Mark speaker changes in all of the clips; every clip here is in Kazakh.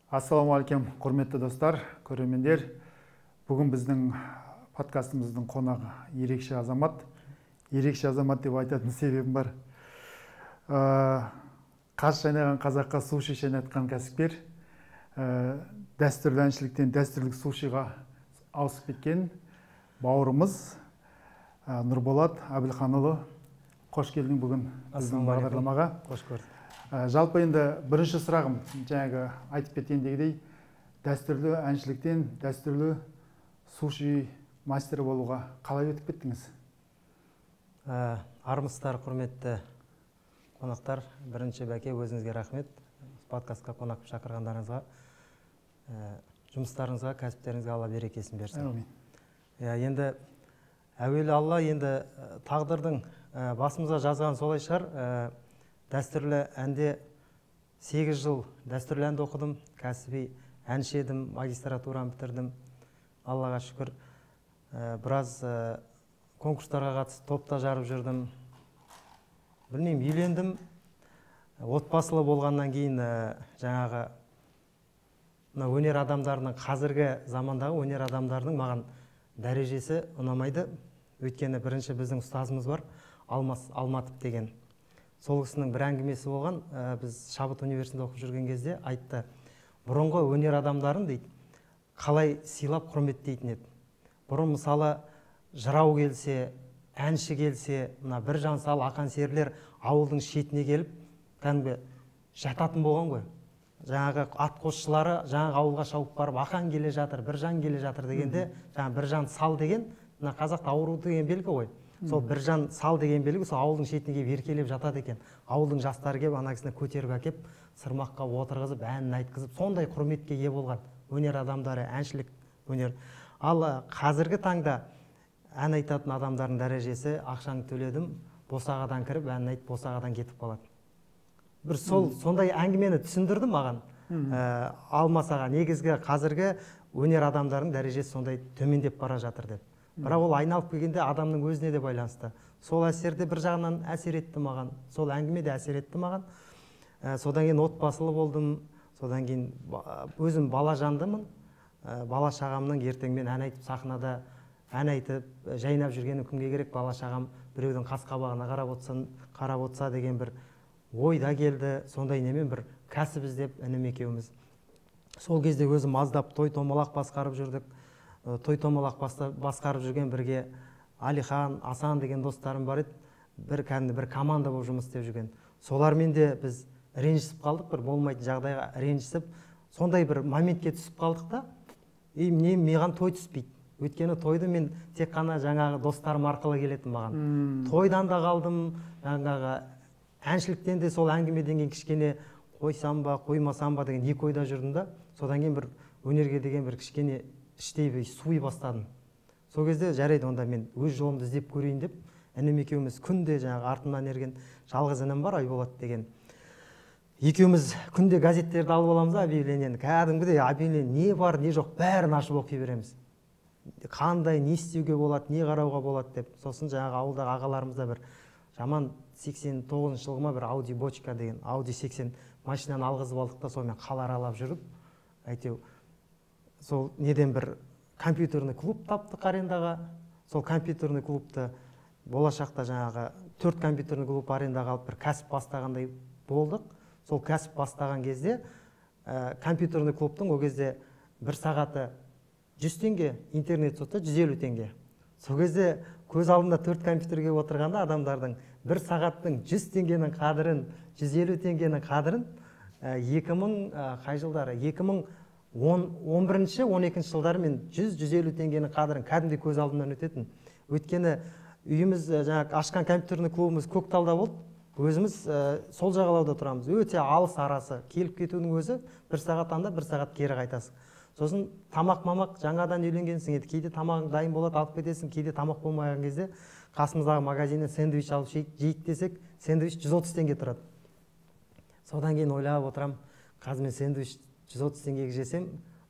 Speaker 1: Ассалаумағалейкум, құрметті достар, көрермендер. Бүгін біздің подкастымыздың қонағы ерекше азамат. Ерекше азамат деп айтатын себебім бар. Қас шайнаған қазаққа су шешен айтқан кәсіпкер. Дәстүрлі әншіліктен дәстүрлік сушиға ауысып кеткен бауырымыз Нұрболат Әбілханұлы. Қош келдің бүгін біздің бағдарламаға.
Speaker 2: Қош көрдік.
Speaker 1: Жалпы енді бірінші сұрағым, жаңағы айтып кеткендегідей, дәстүрлі әншіліктен дәстүрлі суши мастері болуға қалай өтіп кеттіңіз?
Speaker 2: Армысыздар, құрметті қонақтар. Бірінші бәке, өзіңізге рахмет. Подкастқа қонақ шақырғандарыңызға, жұмыстарыңызға, кәсіптеріңізге Алла берекесін берсін. Енді әуелі Алла, енді тағдырдың басымызға жазған солай шығар. Дәстүрлі әнде 8 жыл дәстүрлі әнді оқыдым, кәсіби әнші едім, магистратураны бітірдім. Аллаға шүкір. Біраз конкурстарға қатысып, топта жарып жүрдім. Білмеймін, үйлендім. Отбасылы болғаннан кейін жаңағы өнер адамдарының, қазіргі замандағы өнер адамдарының маған дәрежесі ұнамайды. Өйткені бірінші біздің ұстазымыз бар, Алматов деген. Сол кісінің бір әңгімесі болған, біз Шабыт университетінде оқып жүрген кезде айтты, бұрынғы өнер адамдарын дейді, қалай сыйлап құрметтейтін еді. Бұрын мысалы жырау келсе, әнші келсе, бір жан сал ақан серілер ауылдың шетіне келіп, кәдімгі жататын болған ғой. Жаңағы ат қосшылары жаңағы ауылға шауып барып, ақан келе жатыр, бір жан келе жатыр дегенде, жаңағы бір жан сал деген, қазақта ауру деген белгі ғой. Сол бір жан сал деген белгі, сол ауылдың шетіне келіп еркелеп жатады екен. Ауылдың жастары келіп, ана кісіні көтеріп әкеп, сырмаққа отырғызып, әнін айтқызып, сондай құрметке ие болған өнер адамдары, әншілік өнер. Ал қазіргі таңда ән айтатын адамдардың дәрежесі, ақшаны төледім, босағадан кіріп, әнін айтып, босағадан кетіп қалады. Бір сондай әңгімені түсіндірді маған. Алмасаға негізгі қазіргі өнер адамдардың дәрежесі сондай төмендеп бара жатыр деп. Бірақ ол айналып келгенде адамның өзіне де байланысты. Сол әсерде бір жағынан әсер етті маған. Сол әңгіме де әсер етті маған. Содан кейін отбасылы болдым. Содан кейін өзім бала жандымын. Бала шағамның ертеңмен ән айтып, сахнада ән айтып, жайнап жүргені кімге керек? Бала шағам біреудің қас қабағына қарап отса деген бір ойда келді. Сондай немен бір кәсіп іздеп інім екеуміз. Сол кезде өзім аздап той томалақ басқарып жүрдік. Той томалақ басқарып жүрген бірге Алихан, Асан деген достарым бар еді. Бір команда болып жұмыс істеп жүрген. Солармен де біз ренжісіп қалдық, бір болмайтын жағдайға ренжісіп, сондай бір моментке түсіп қалдық та, маған той түспейді. Өйткені тойды мен тек қана жаңағы достарым арқылы келетін маған. Тойдан да қалдым, жаңағы әншіліктен де сол әңгімеден кейін кішкене қойсам ба, қоймасам ба деген екі ойда жүрдім да, содан кейін бір өнерге деген бір кішкене іштей суи бастадым. Сол кезде жарайды, онда мен өз жолымды іздеп көрейін деп, інім екеуміз күнде жаңағы артымнан ерген жалғыз інім бар, Айболат деген. Екеуміз күнде газеттерді алып аламыз, объявлениені. Кәдімгідей объявление не бар, не жоқ, бәрін ашып оқи береміз. Қандай, не істеуге болады, не қарауға болады деп. Сосын жаңағы ауылдағы ағаларымызда бір жаман 89 жылғыма бір Audi Бочка деген, Audi 80 машинаны алғызып алдық та, сонымен қала аралап жүріп, әйтеу сол неден бір компьютерный клуб таптық арендаға. Сол компьютерный клубты болашақта жаңағы 4 компьютерный клуб арендаға алып бір кәсіп бастағандай болдық. Сол кәсіп бастаған кезде компьютерный клубтың о кезде бір сағаты 100 теңге, интернет соты 150 теңге. Сол кезде көз алдында 4 компьютерге отырғанда адамдардың бір сағаттың 100 теңгенің қадірін, 150 теңгенің қадірін 2011-12 жылдары мен 100-150 теңгенің қадірін кәдімгідей көз алдымнан өтетін. Өйткені үйіміз жаңағы ашқан компьютерный клубымыз Көкталда болды. Өзіміз сол жағалауда тұрамыз. Өте алыс арасы. Келіп кетудің өзі бір сағат анда, бір сағат кері қайтасың. Сосын тамақ жаңадан үйленгенсің еді. Кейде тамағың дайын болады, алып кетесің. Кейде тамақ болмаған кезде қасымыздағы магазиннен сэндвич алып жейік десек, сэндвич 130 теңге тұрады. Содан кейін ойлап отырам, қазір мен сэндвич 130 теңгеге жесем,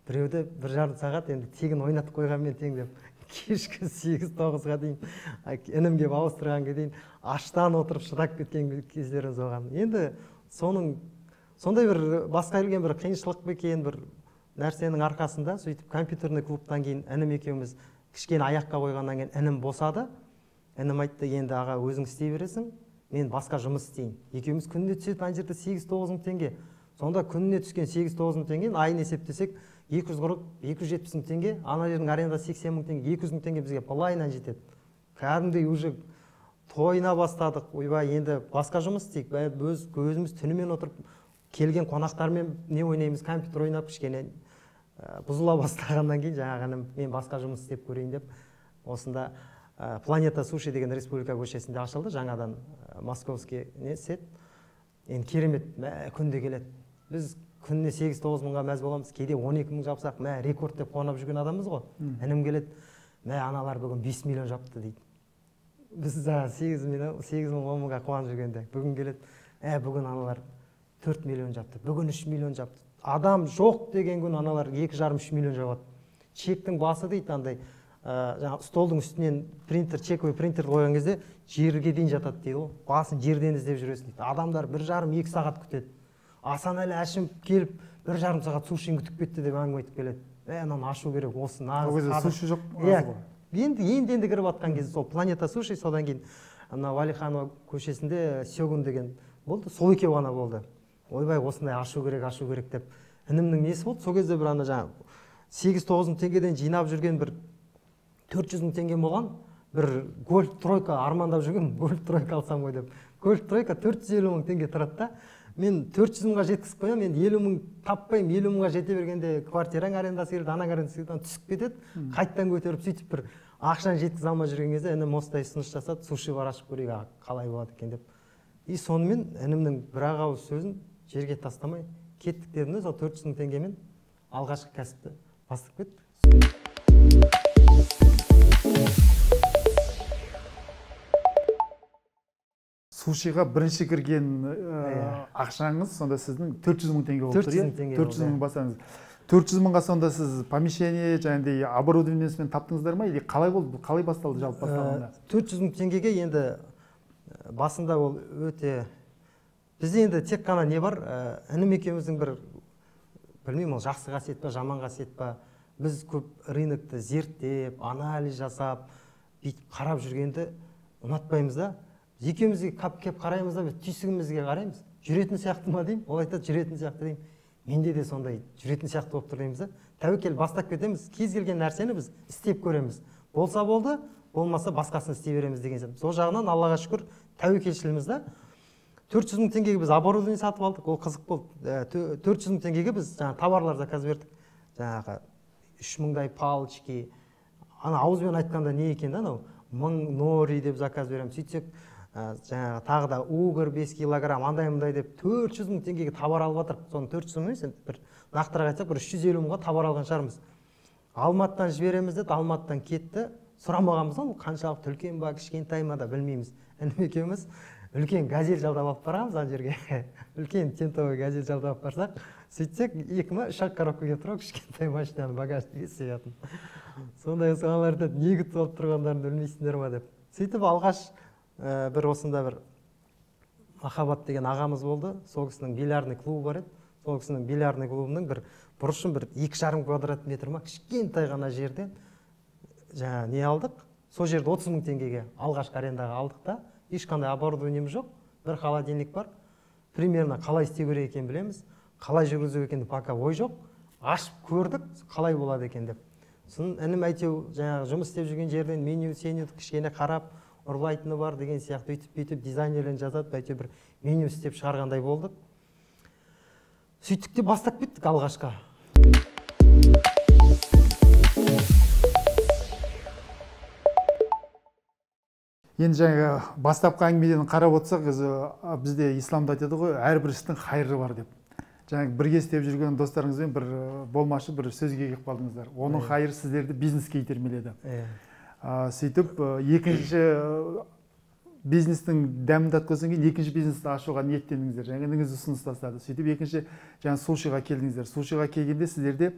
Speaker 2: біреуді 1,5 сағат енді тегін ойнатып қойғанмен тең деп. Кешкі 8-9-ға дейін інімге ауыстырғанға дейін аштан отырып шыдап кеткен кездеріміз болған. Енді соның сондай бір басқа келген бір қиыншылық екен бір нәрсенің арқасында сөйтіп компьютерный клубтан кейін інім екеуміз кішкене аяққа қойғаннан кейін інім босады. Інім айтты, енді аға өзің істей бересің, мен басқа жұмыс істейін. Екеуміз күніне түседі ана жерде 8-9 мың теңге. Сонда күніне түскен 8-9 мың теңге айын есептесек 240-270 мың теңге, ана жердің арендасы 80 мың теңге, 200 мың теңге бізге былайынан жетеді. Кәдімгідей уже тойына бастадық. Ойбай, енді басқа жұмыс істейік. Өзіміз түнімен отырып келген қонақтармен не ойнаймыз, компьютер ойнап кішкене бұзыла бастағаннан кейін жаңағы мен басқа жұмыс істеп көрейін деп осында Планета Суши деген республика көшесінде ашылды, жаңадан московский не сет. Енді керемет, күнде келеді. Біз күніне 8-9 мыңға мәз боламыз, кейде 12 мың жапсақ, рекорд деп қуанып жүрген адамыз ғой. Інім келеді, аналар бүгін 5 миллион жапты дейді. Біз 8 мың 10 мыңға қуанып жүргенде, бүгін келеді, бүгін аналар 4 миллион жапты, бүгін 3 миллион жапты. Адам жоқ деген күн аналар 2,5-3 миллион жауады. Чектің басы дейді, андай столдың үстінен чековый принтер қойған кезде жерге дейін жатады дейді ғой. Басын жерден іздеп жүресің дейді. Адамдар 1,5-2 сағат күтеді. Асанәлі Әшімов келіп 1,5 сағат сушиін күтіп кетті деп әңгіме айтып келеді. Ананы ашу керек, осы нағыз
Speaker 1: суши жоқ.
Speaker 2: Енді кіріп жатқан кезде сол Планета Суши, содан кейін ана Валиханова көшесінде Сёгун деген болды, сол екеу ғана болды. Ойбай, осындай ашу керек деп. Інімнің несі болды? Сол кезде бір ана жаңа 8-9 мың теңгеден жинап жүрген бір 400 мың теңге болған, бір гольф тройка армандап жүрген, гольф тройка алсам ғой деп. Гольф тройка 450 мың теңге тұрады да. Мен 400 мыңға жеткізіп қоямын, мен 50 мың таппаймын, 50 мыңға жете бергенде квартираң арендасы келді, анаң арендасы келді, түсіп кетеді, қайттан көтеріп сөйтіп бір ақшаны жеткізе алмай жүрген кезде інім осындай ұсыныс жасады, суши бар ашып көрейік, қалай болады екен деп. И сонымен інімнің бір-ақ ауыз сөзін жерге тастамай кеттік дедім де, сол 400 мың теңгемен алғашқы кәсіпті бастап кеттік.
Speaker 1: Сушиға бірінші кірген ақшаңыз сонда сіздің 400 мың теңге болып тұр. 400 мың басаңыз. 400 мыңға сонда сіз помещение жаңағыдай оборудованиесімен таптыңыздар ма, или қалай болды, қалай басталды жалпы басталғанда?
Speaker 2: 400 мың теңгеге енді басында ол өте, бізде енді тек қана не бар, інім екеуміздің бір, білмеймін, ол жақсы қасиет па, жаман қасиет па, біз көп рынокты зерттеп, анализ жасап, қарап жүргенді ұнатпаймыз да. Екеумізге кеп қараймыз да, түйсігімізге қараймыз. Жүретін сияқты ма деймін, ол айтады, жүретін сияқты деймін. Менде де сондай жүретін сияқты болып тұр дейміз да. Тәуекел бастап кетеміз, кез келген нәрсені біз істеп көреміз. Болса болды, болмаса басқасын істей береміз деген сияқты. Сол жағынан Аллаға шүкір тәуекелшіліміз да. 400 мың теңгеге біз оборудование сатып алдық, ол қызық болды. 400 мың теңгеге біз товарлар заказ бердік. Жаңағы 3 мыңдай палочки, ана ауызбен айтқанда не екен да, анау 1000 нори деп заказ береміз. Сөйтсек жаңағы тағы да угір 5 килограмм андай деп 400 мың теңгеге товар алып жатыр. Соның 400 мың емес, бір нақтырақ айтсақ, бір 350 мыңға товар алған шығармыз. Алматыдан жібереміз деді, Алматыдан кетті. Сұрамағанбыз, қаншалықты үлкен ба, кішкентай ма да білмейміз. Інім екеуміз үлкен газель жалдап алып барамыз ана жерге. Үлкен тентовый газель жалдап алып барсақ, сөйтсек 2-3 коробкаға тұрып, кішкентай машинаны багажниге сыятын. Сондай аналарды не күтіп алып тұрғандарын білмейсіңдер ма деп. Сөйтіп алғаш бір осында бір Махаббат деген ағамыз болды. Сол кісінің бильярдный клубы бар еді. Сол кісінің бильярдный клубының бір бұрышын бір 2,5 квадрат метр ма, кішкентай ғана жерден жаңа не алдық. Сол жерді 30 мың теңгеге алғашқы арендаға алдық та. Ешқандай оборудованиеміз жоқ. Бір холодильник бар. Примерно қалай істеу керек екенін білеміз. Қалай жүргізу екенін пока ой жоқ. Ашып көрдік, қалай болады екен деп. Сосын інім әйтеу жаңағы жұмыс істеп жүрген жерден меню кішкене қарап, ұрлайтыны бар деген сияқты өйтіп дизайнерлерін жазады, әйтеу бір меню істеп шығарғандай болдық. Сөйттік те бастап кеттік алғашқа.
Speaker 1: Енді жаңағы бастапқы әңгімеден қарап отырсақ, бізде исламда айтады ғой, әрбір істің хайыры бар деп. Жаңағы бірге істеп жүрген достарыңызбен бір болмашы бір сөзге келіп қалдыңыздар. Оның хайыры сіздерді бизнеске итермеледі. Сөйтіп, екінші бизнестің дәмін татқаннан кейін екінші бизнесті ашуға ниеттендіңіздер. Жаңа ініңіз ұсыныс тастады. Сөйтіп екінші жаңа сушиға келдіңіздер. Сушиға келгенде сіздерде,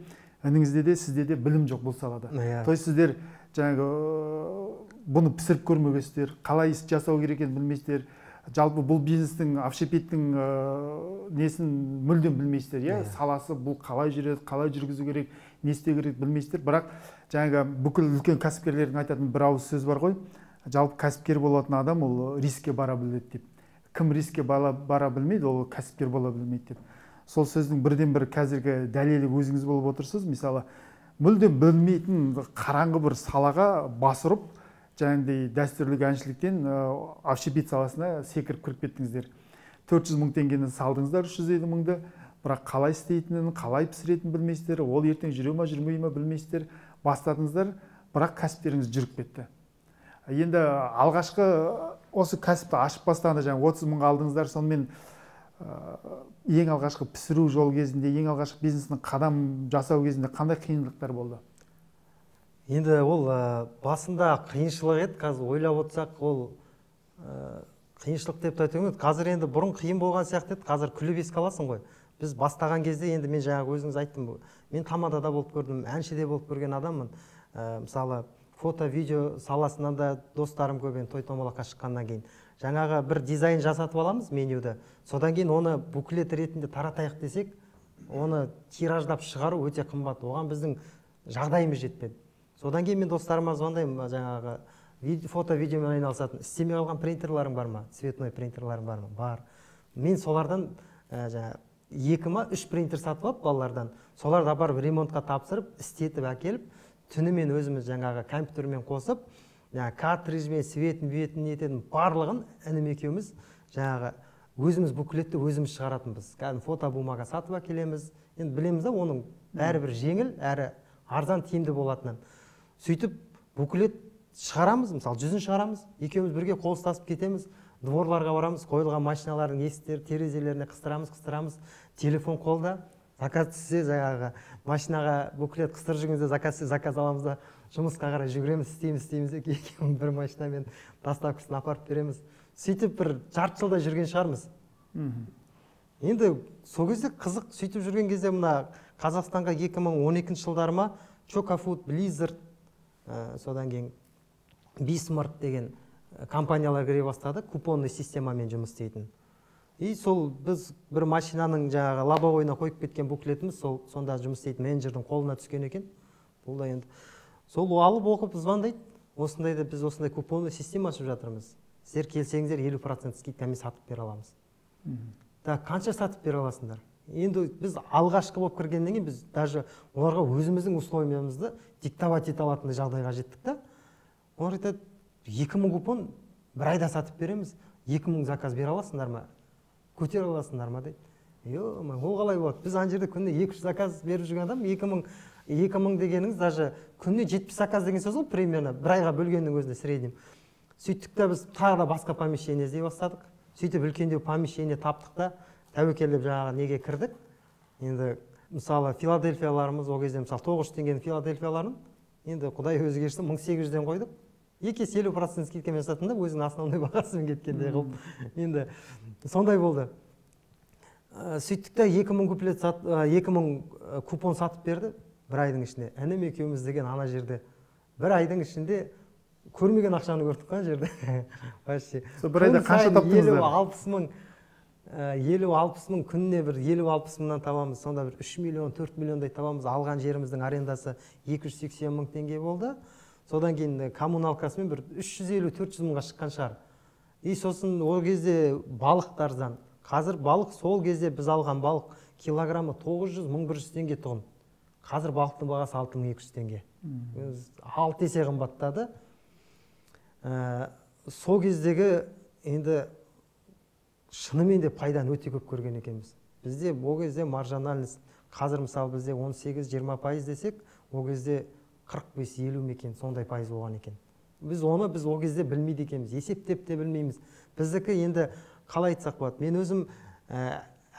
Speaker 1: ініңізде де сізде де білім жоқ бұл салада. То есть сіздер жаңағы бұны пісіріп көрмегенсіздер, қалай жасау керек екенін білмейсіздер. жалпы бұл бизнестің общепиттің несін мүлдем білмейсіздер, иә, саласы бұл қалай жүреді, қалай жүргізу керек, не істеу керек білмейсіздер. Бірақ жаңағы бүкіл үлкен кәсіпкерлердің айтатын бір ауыз сөз бар ғой, жалпы кәсіпкер болатын адам ол рискке бара біледі деп. Кім рискке бара білмейді, ол кәсіпкер бола білмейді деп. Сол сөздің бірден бір қазіргі дәлелі өзіңіз болып отырсыз. Мысалы, мүлдем білмейтін қараңғы бір салаға бас ұрып, жаңағыдай дәстүрлі әншіліктен общепит саласына секіріп кіріп кеттіңіздер. 400 мың теңгені салдыңыздар, 350 мыңды, бірақ қалай істейтінін, қалай пісіретінін білмейсіздер, ол ертең жүре ма жүрмей ма білмейсіздер, бастадыңыздар, бірақ кәсіптеріңіз жүріп кетті. Енді алғашқы осы кәсіпті ашып бастағанда жаңа 30 мыңға алдыңыздар, сонымен ең алғашқы пісіру жол кезінде, ең алғашқы бизнестің қадам жасау кезінде қандай қиындықтар болды?
Speaker 2: Енді ол басында қиыншылық еді, қазір ойлап отырсақ, ол қиыншылық деп айтуым еді. Қазір енді бұрын қиын болған сияқты еді, қазір күліп еске аласың ғой. Біз бастаған кезде енді мен жаңағы өзіңіз айттым, мен тамадада болып көрдім, әншіде болып көрген адаммын. Мысалы, фото, видео саласынан да достарым көп, той томалаққа шыққаннан кейін. Жаңағы бір дизайн жасатып аламыз менюді. Содан кейін оны буклет ретінде таратайық десек, оны тираждап шығару өте қымбат. Оған біздің жағдайымыз жетпеді. Содан кейін мен достарыма звондаймын, жаңағы фото, видеомен айналысатын. Істемей қалған принтерларың бар ма? Цветной принтерларың бар ма? Бар. Мен солардан 2 ма 3 принтер сатып алып балалардан. Соларды апарып ремонтқа тапсырып, істетіп әкеліп, түнімен өзіміз жаңағы компьютермен қосып, картрижбен, светін, бетін, нететін барлығын інім екеуміз жаңағы өзіміз буклетті өзіміз шығаратынбыз. Фотобумаға сатып әкелеміз. Енді білеміз да, оның бәрібір жеңіл, әрі арзан тиімді болатынын. Сөйтіп буклет шығарамыз, мысалы 100-ін шығарамыз, екеуміз бірге қол ұстасып кетеміз, дворларға барамыз, қойылған машиналардың есіктері, терезелеріне қыстырамыз, телефон қолда, заказ түссе, жаңағы машинаға буклет қыстырып жүргенде заказ аламыз да, жұмысқа қарай жүгіреміз, істейміз, екеуміз бір машинамен доставкасын апарып береміз. Сөйтіп бір жарты жылда жүрген шығармыз. Енді сол кезде қызық, сөйтіп жүрген кезде мына Қазақстанға 2012 жылдары ма Chocofood, Blizzard, содан кейін Bismarck деген компаниялар кіре бастады, купонный системамен жұмыс істейтін. И сол біз бір машинаның жаңағы лобовойына қойып кеткен буклетіміз сонда жұмыс істейтін менеджердің қолына түскен екен. Бұл да енді сол алып оқып звондайды. Осындайда біз осындай купонный система ашып жатырмыз. Сіздер келсеңіздер 50% скидкамен сатып бере аламыз. Қанша сатып бере аласыңдар? Енді біз алғашқы болып кіргеннен кейін біз даже оларға өзіміздің условиямызды диктовать ете алатындай жағдайға жеттік та. Олар айтады, 2000 купон бір айда сатып береміз, 2000 заказ бере аласыңдар ма? Көтер аласыңдар ма дейді. Ол қалай болады? Біз ана жерде күніне 200 заказ беріп жүрген адам, 2000 дегеніңіз даже күніне 70 заказ деген сөз ол примерно бір айға бөлгеннің өзінде среднем. Сөйттік та біз тағы да басқа помещение іздей бастадық. Сөйтіп үлкендеу помещение таптық та тәуекелдеп жаңағы неге кірдік. Енді мысалы Филадельфияларымыз ол кезде мысалы 900 теңгенің Филадельфияларын енді Құдай өзі кешірсін 1800-ден қойдық. 2-50% скидкамен саттым да өзінің основной бағасымен кеткендей қылып. Енді сондай болды. Сөйттік та 2000 купон сатып берді бір айдың ішінде. Інім екеуміз деген ана жерде бір айдың ішінде көрмеген ақшаны көрдік қана жерде.
Speaker 1: Бір айда қанша таптыңыздар?
Speaker 2: 50-60 мың күніне бір 50-60 мыңнан табамыз. Сонда бір 3 миллион, 4 миллиондай табамыз. Алған жеріміздің арендасы 280 мың теңге болды. Содан кейін коммуналкасымен бір 350-400 мыңға шыққан шығар. И сосын ол кезде балық арзан. Қазір балық сол кезде біз алған балық килограммы 900-1100 теңге тұғын. Қазір балықтың бағасы 6200 теңге. 6 есе қымбаттады. Сол кездегі енді шынымен де пайданы өте көп көрген екенбіз. Бізде ол кезде маржинальность, қазір мысалы бізде 18-20% десек, ол кезде 45-50 екен, сондай пайыз болған екен. Біз ол кезде білмейді екенбіз, есептеп те білмейміз. Біздікі енді қалай айтсақ болады. Мен өзім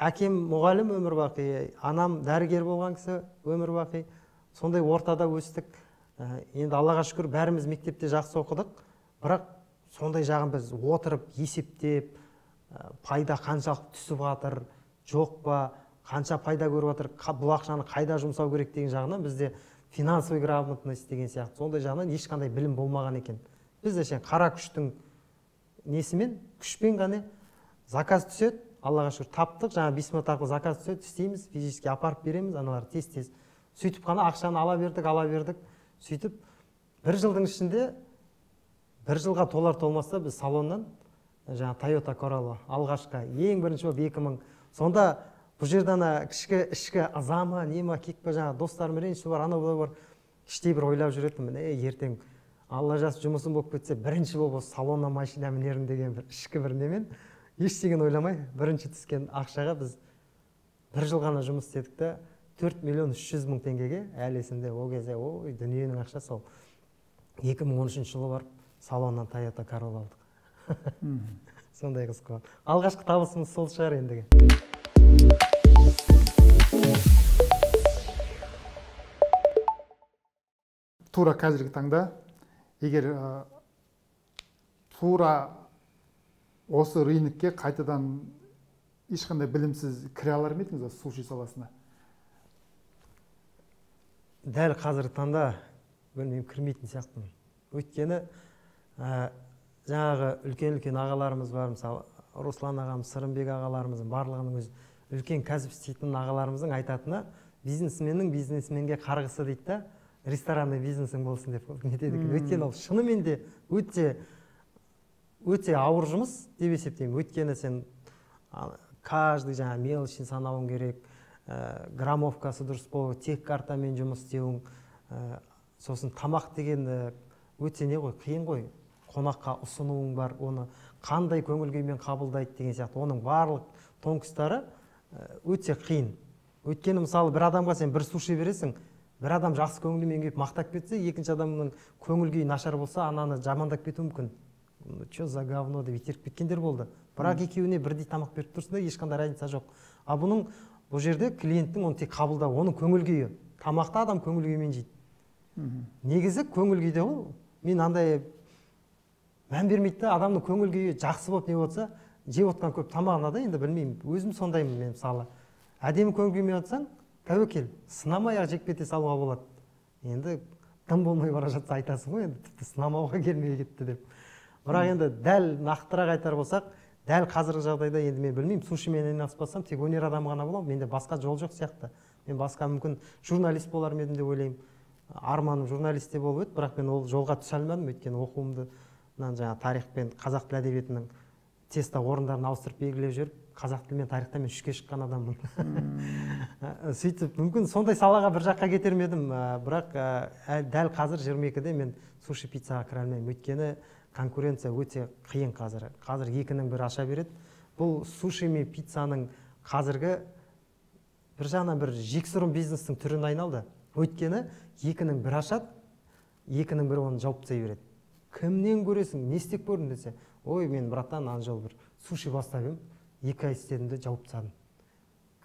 Speaker 2: әкем мұғалім өмір бақи, анам дәрігер болған кісі өмір бақи. Сондай ортада өстік. Енді Аллаға шүкір бәріміз мектепте жақсы оқыдық. Бірақ сондай жағын біз отырып, есептеп, пайда қаншалықты түсіп жатыр, жоқ па, қанша пайда көріп жатыр, бұл ақшаны қайда жұмсау керек деген жағынан бізде финансовый грамотность деген сияқты сондай жағынан ешқандай білім болмаған екен. Бізде қара күштің несімен, күшпен ғана заказ түседі, Аллаға шүкір таптық, жаңа бисмат арқылы заказ түседі, істейміз, физически апарып береміз, аналарды тез-тез. Сөйтіп қана ақшаны ала бердік. Сөйтіп бір жылдың ішінде, бір жылға толар-толмаста біз салоннан жаңа Toyota Corolla алғашқы ең бірінші болып 2000. Сонда бұл жерде ішкі азама, нема, кекпе жаңа достарым реніші бар, анау бар. Іштей бір ойлап жүретінмін, ертең Алла жазып жұмысым болып кетсе, бірінші болып осы салонна машина мінерім деген бір ішкі бір немен ештеңені ойламай, бірінші түскен ақшаға біз бір жыл ғана жұмыс істедік та 4.300.000 теңгеге, әлі есімде, ол кезде ой дүниенің ақшасы сол 2013 жылы барып салоннан Toyota Corolla алдық. Сондай қыз қылған. Алғашқы табысымыз сол шығар ендігі.
Speaker 1: Тура қазіргі таңда, егер тура осы рынокке қайтадан ешқандай білімсіз кіре алар ма едіңіз суши саласына?
Speaker 2: Дәл қазіргі таңда білмеймін, кірмейтін сияқтымын. Өйткені жаңағы үлкен ағаларымыз бар, мысалы Руслан ағамыз, Сырымбек ағаларымыздың барлығының өз үлкен кәсіп істейтін ағаларымыздың айтатыны бизнесменнің бизнесменге қарғысы дейді да, ресторанный бизнесің болсын деп не дедік. Өйткені ол шынымен де өте ауыр жұмыс деп есептеймін. Өйткені сен каждый жаңа мелочін санауың керек, граммовкасы дұрыс болу, тек картамен жұмыс істеуің, сосын тамақ деген өте не ғой, қиын ғой. Қонаққа ұсынуың бар, оны қандай көңіл күймен қабылдайды деген сияқты. Оның барлық тонкостары өте қиын. Өйткені мысалы бір адамға сен бір суши бересің, бір адам жақсы көңілмен келіп мақтап кетсе, екінші адамның көңіл күйі нашар болса, ананы жамандап кетуі мүмкін. Че за говно деп итеріп кеткендер болды. Бірақ екеуіне бірдей тамақ беріп тұрсың да, ешқандай разница жоқ. А бұл жерде клиенттің оны тек қабылдау, оның көңіл күйі. Тамақты адам көңіл күймен жейді. Негізі көңіл күйде ол, мен андай мән бермейді, адамның көңіл күйі жақсы болып не болса, жеп отқан көп тамағына да енді білмеймін. Өзім сондаймын мен мысалы. Әдемі көңіл күймен отсаң, тәуекел, сынамай-ақ жеп кете салуға болады. Енді тым болмай бара жатса айтасың ғой, енді тіпті сынамауға келмей кетті деп. Бірақ енді дәл нақтырақ айтар болсақ, дәл қазіргі жағдайда енді мен білмеймін, сушимен айналыспасам, тек өнер адамы ғана боламын. Менде басқа жол жоқ сияқты. Мен басқа мүмкін журналист болар едім деп ойлаймын. Арманым журналист болып еді, бірақ мен ол жолға түсе алмадым, өйткені оқуымды жаңа тарих пен қазақ тіл әдебиетінің теста орындарын ауыстырып белгілеп жүріп, қазақ тілі мен тарихта мен 3-ке шыққан адаммын. Сөйтіп, мүмкін сондай салаға бір жаққа кетер едім, бірақ дәл қазір 22-де мен суши пиццаға кіре алмаймын. Өйткені конкуренция өте қиын қазір. Қазір екінің бірі аша береді. Бұл суши мен пиццаның қазіргі бір жағынан бір жексұрын бизнестің түрін айналды. Өйткені екінің бірі ашады, екінің бірі оны жауып тастай береді. Кімнен көресің, не істеп көрдің десе, ой, мен братан ана жол бір суши бастап едім, 2 ай істедім де жауып тастадым.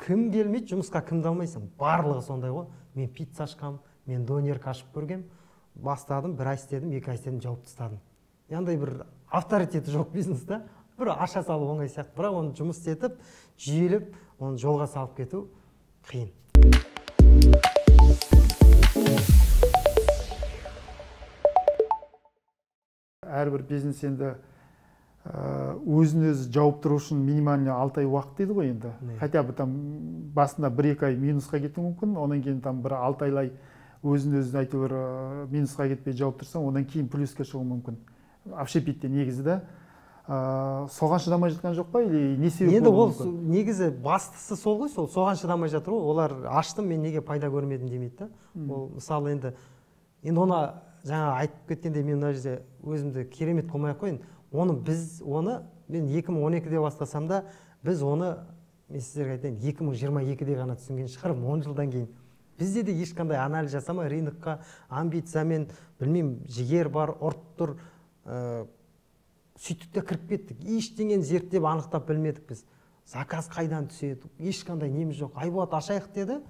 Speaker 2: Кім келмейді, жұмысқа кімді алмайсың? Барлығы сондай ғой. Мен пицца ашқам, мен донерка ашып көргем, бастадым, 1 ай істедім, 2 ай істедім, жауып тастадым. Яңдай бір авторитеті жоқ бизнеста, бір аша салу оңай сияқты, бірақ оны жұмыс істетіп, жүйелеп, оны жолға салып кету қиын.
Speaker 1: Әрбір бизнес енді өзін-өзі жауып тұру үшін минимальный 6 ай уақыт дейді ғой енді. Хотя бы там басында 1-2 ай минусқа кетуі мүмкін, онан кейін там бір 6 айлай өзін-өзі әйтеуір минусқа кетпей жауып тұрсаң, одан кейін плюске шығуы мүмкін. Общепитте негізі да соған шыдамай жатқан жоқ па или не себеп
Speaker 2: болды? Енді ол негізі бастысы сол ғой, соған шыдамай жатыр ғой. Олар аштым, мен неге пайда көрмедім демейді да. Ол мысалы енді оны жаңа айтып кеткенде мен мына жерде өзімді керемет қылмай-ақ қояйын. Мен 2012-де бастасам да, біз оны, мен сіздерге айтайын, 2022-де ғана түсінген шығармын, 10 жылдан кейін. Бізде де ешқандай анализ жасамай, рынокқа амбициямен, білмеймін, жігер бар, ұрт тұр, сөйтіп кіріп кеттік. Ештеңені зерттеп, анықтап білмедік біз. Заказ қайдан түседі, ешқандай неміз жоқ. Айболат ашайық деді,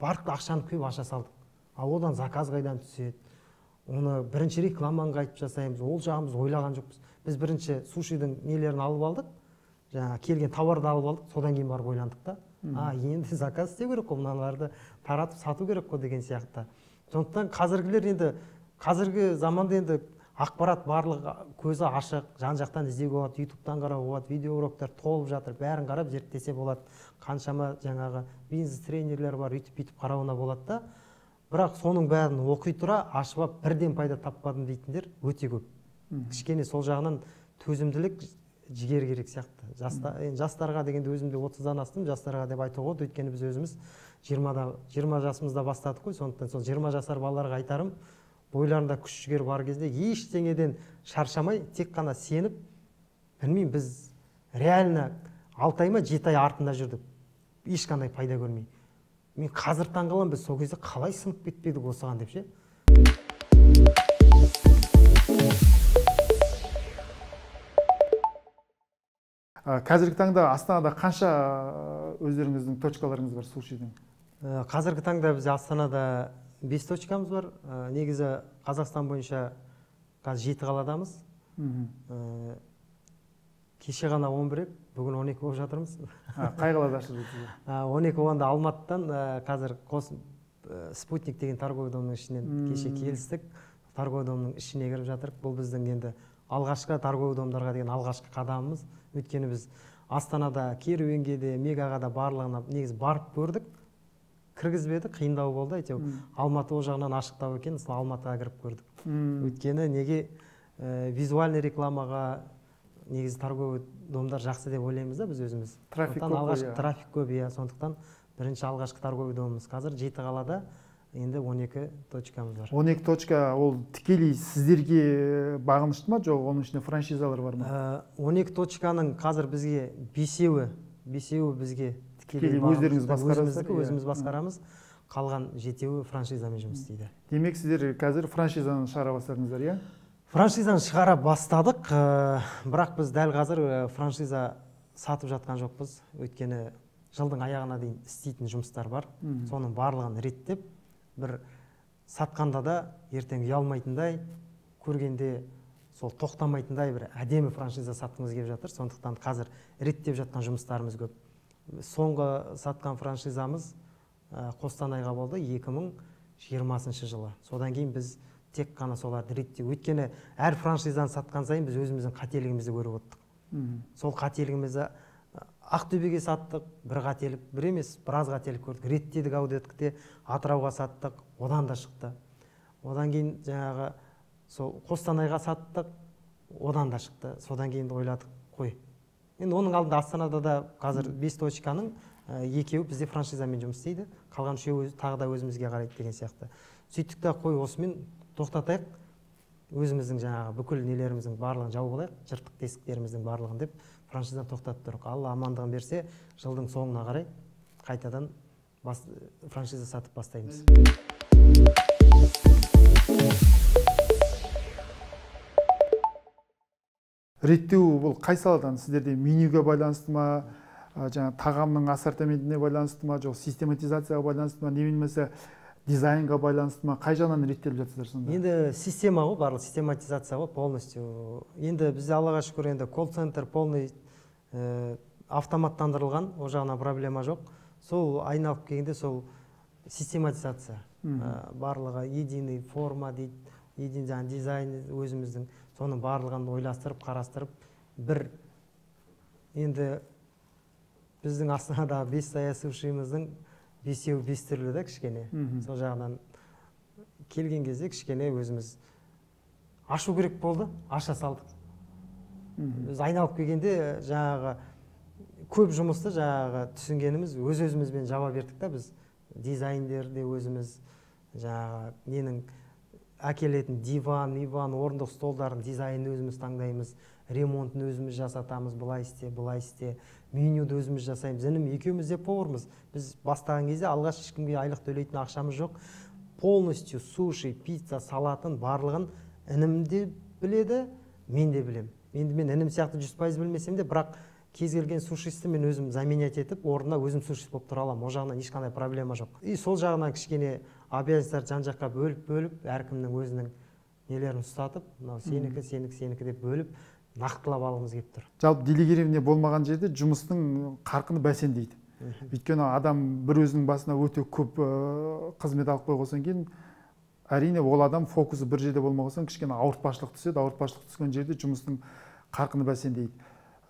Speaker 2: барып ақшаны құйып аша салдық. Ал одан заказ қайдан түседі? Оны бірінші рекламаны қайтып жасаймыз, ол жағымыз ойлаған жоқпыз. Біз бірінші сушидің нелерін алып алдық, жаңа келген тауарды алып алдық, содан кейін барып ойландық та. Енді заказ істеу керек қой, мыналарды таратып сату керек қой деген сияқты. Сондықтан қазіргілер енді қазіргі заманда енді ақпарат барлығы көзі ашық, жан жақтан іздеуге болады, ютубтан қарауға болады, видео уроктар толып жатыр, бәрін қарап зерттесе болады. Қаншама жаңағы бизнес тренерлер бар, үйтіп қарауына болады да. Бірақ соның бәрін оқи тұра ашып алып бірден пайда таппадым дейтіндер өте көп. Кішкене сол жағынан төзімділік, жігер керек сияқты. Жастарға дегенде өзімде 30-дан астым, жастарға деп айтуға болады, өйткені біз өзіміз 20 жасымызда бастадық қой. Сондықтан сол 20 жасар балаларға айтарым, бойларында күш жігер бар кезде ештеңеден шаршамай, тек қана сеніп, білмеймін, біз реально 6 ай ма 7 ай артында жүрдік, ешқандай пайда көрмей. Мен қазір таңғаламын, біз сол кезде қалай сынып кетпедік осыған деп ше.
Speaker 1: Қазіргі таңда Астанада қанша өздеріңіздің точкаларыңыз бар сушидің?
Speaker 2: Қазіргі таңда біз Астанада 5 точкамыз бар. Негізі Қазақстан бойынша қазір 7 қаладамыз. Кеше ғана 11, бүгін 12 болып жатырмыз.
Speaker 1: Қай қалада ашылды?
Speaker 2: 12 болғанда Алматыдан қазір Спутник деген торговый домның ішінен кеше келістік. Торговый домның ішіне кіріп жатырық. Бұл біздің енді алғашқы торговый домдарға деген алғашқы қадамымыз. Өйткені біз Астанада, Керуенге де, Мегаға да барлығына негіз барып көрдік. Кіргізбеді, қиындау болды, әйтеуір. Алматы ол жағынан ашықтау екен, сол Алматыға кіріп көрдік. Өйткені неге визуальный рекламаға негізі торговый домдар жақсы деп ойлаймыз да біз өзіміз.
Speaker 1: Трафик көп.
Speaker 2: Трафик көп, иә. Сондықтан бірінші алғашқы торговый домымыз. Қазір 7 қалада енді 12 точкамыз бар.
Speaker 1: 12 точка ол тікелей сіздерге бағынышты ма, жоқ оның ішінде франшизалар бар ма?
Speaker 2: 12 точканың қазір бізге 5-еуі бізге тікелей өзіміз басқарамыз. Қалған 7-еуі франшизамен жұмыс істейді.
Speaker 1: Демек сіздер қазір франшизаны шығара бастадыңыздар, иә?
Speaker 2: Франшизаны шығара бастадық, бірақ біз дәл қазір франшиза сатып жатқан жоқпыз. Өйткені жылдың аяғына дейін істейтін жұмыстар бар. Соның барлығын реттеп, бір сатқанда да ертең ұялмайтындай, көргенде сол тоқтамайтындай бір әдемі франшиза сатқымыз келіп жатыр. Сондықтан қазір реттеп жатқан жұмыстарымыз көп. Соңғы сатқан франшизамыз Қостанайға болды 2020 жылы. Содан кейін біз тек қана соларды реттеп. Өйткені әр франшизаны сатқан сайын біз өзіміздің қателігімізді көріп отырдық. Сол қателігімізді Ақтөбеге саттық, бір қателік, бір емес, біраз қателік көрдік. Реттедік аудиткіде, Атырауға саттық, одан да шықты. Одан кейін жаңағы сол Қостанайға саттық, одан да шықты. Содан кейін ойладық, қой. Енді оның алдында Астанада да қазір 5 точканың 2-еуі бізде франшизамен жұмыс істейді. Қалған 3-еуі тағы да өзімізге қарайды деген сияқты. Сөйттік та қой осымен тоқтатайық. Өзіміздің жаңағы бүкіл нелеріміздің барлығын жауып алайық, жыртық тесіктеріміздің барлығын деп франшизаны тоқтатып тұрық. Алла амандығын берсе, жылдың соңына қарай қайтадан франшиза сатып бастаймыз.
Speaker 1: Реттеу бұл қай саладан? Сіздерде менюге байланысты ма, жаңа тағамның ассортиментіне байланысты ма, жоқ систематизацияға байланысты ма, немесе дизайнға байланысты ма, қай жағынан реттеліп жатсыздар сонда?
Speaker 2: Енді система ғой, барлық систематизация ғой, полностью. Енді бізде Аллаға шүкір енді колл-центр полный автоматтандырылған, о жағына проблема жоқ. Сол айналып келгенде сол систематизация. Барлығы единый форма дейді, единый дизайн өзіміздің, соның барлығын ойластырып, қарастырып, бір енді біздің Астанада 5 саясушымыздың 5-еуі 5 түрлі да кішкене. Сол жағынан келген кезде кішкене өзіміз ашу керек болды, аша салдық. Біз айналып келгенде жаңағы көп жұмысты жаңағы түсінгеніміз өз-өзімізбен жауап бердік та біз. Дизайндерде өзіміз жаңағы ненің әкелетін диван, орындық столдардың дизайнын өзіміз таңдаймыз, ремонтын өзіміз жасатамыз, бұлай істе, менюді өзіміз жасаймыз. Інім екеуміз де повармыз. Біз бастаған кезде алғаш ешкімге айлық төлейтін ақшамыз жоқ. Полностью суши, пицца, салатын барлығын інім де біледі, мен де білем. Енді мен інім сияқты 100% білмесем де, бірақ кез келген сушисті мен өзім заменять етіп, орнына өзім сушист болып тұра аламын. О жағынан ешқандай проблема жоқ. И сол жағынан кішкене обязанностьтарды жан-жаққа бөліп, әркімнің өзінің нелерін ұстатып, сенікі деп бөліп, нақтылап алғымыз келіп тұр.
Speaker 1: Жалпы делегирование болмаған жерде жұмыстың қарқыны бәсеңдейді. Өйткені адам бір өзінің басына өте көп қызмет алып қойғаннан кейін әрине ол адам фокусы бір жерде болмаған соң кішкене ауыртпашылық түседі. Ауыртпашылық түскен жерде жұмыстың қарқыны бәсеңдейді.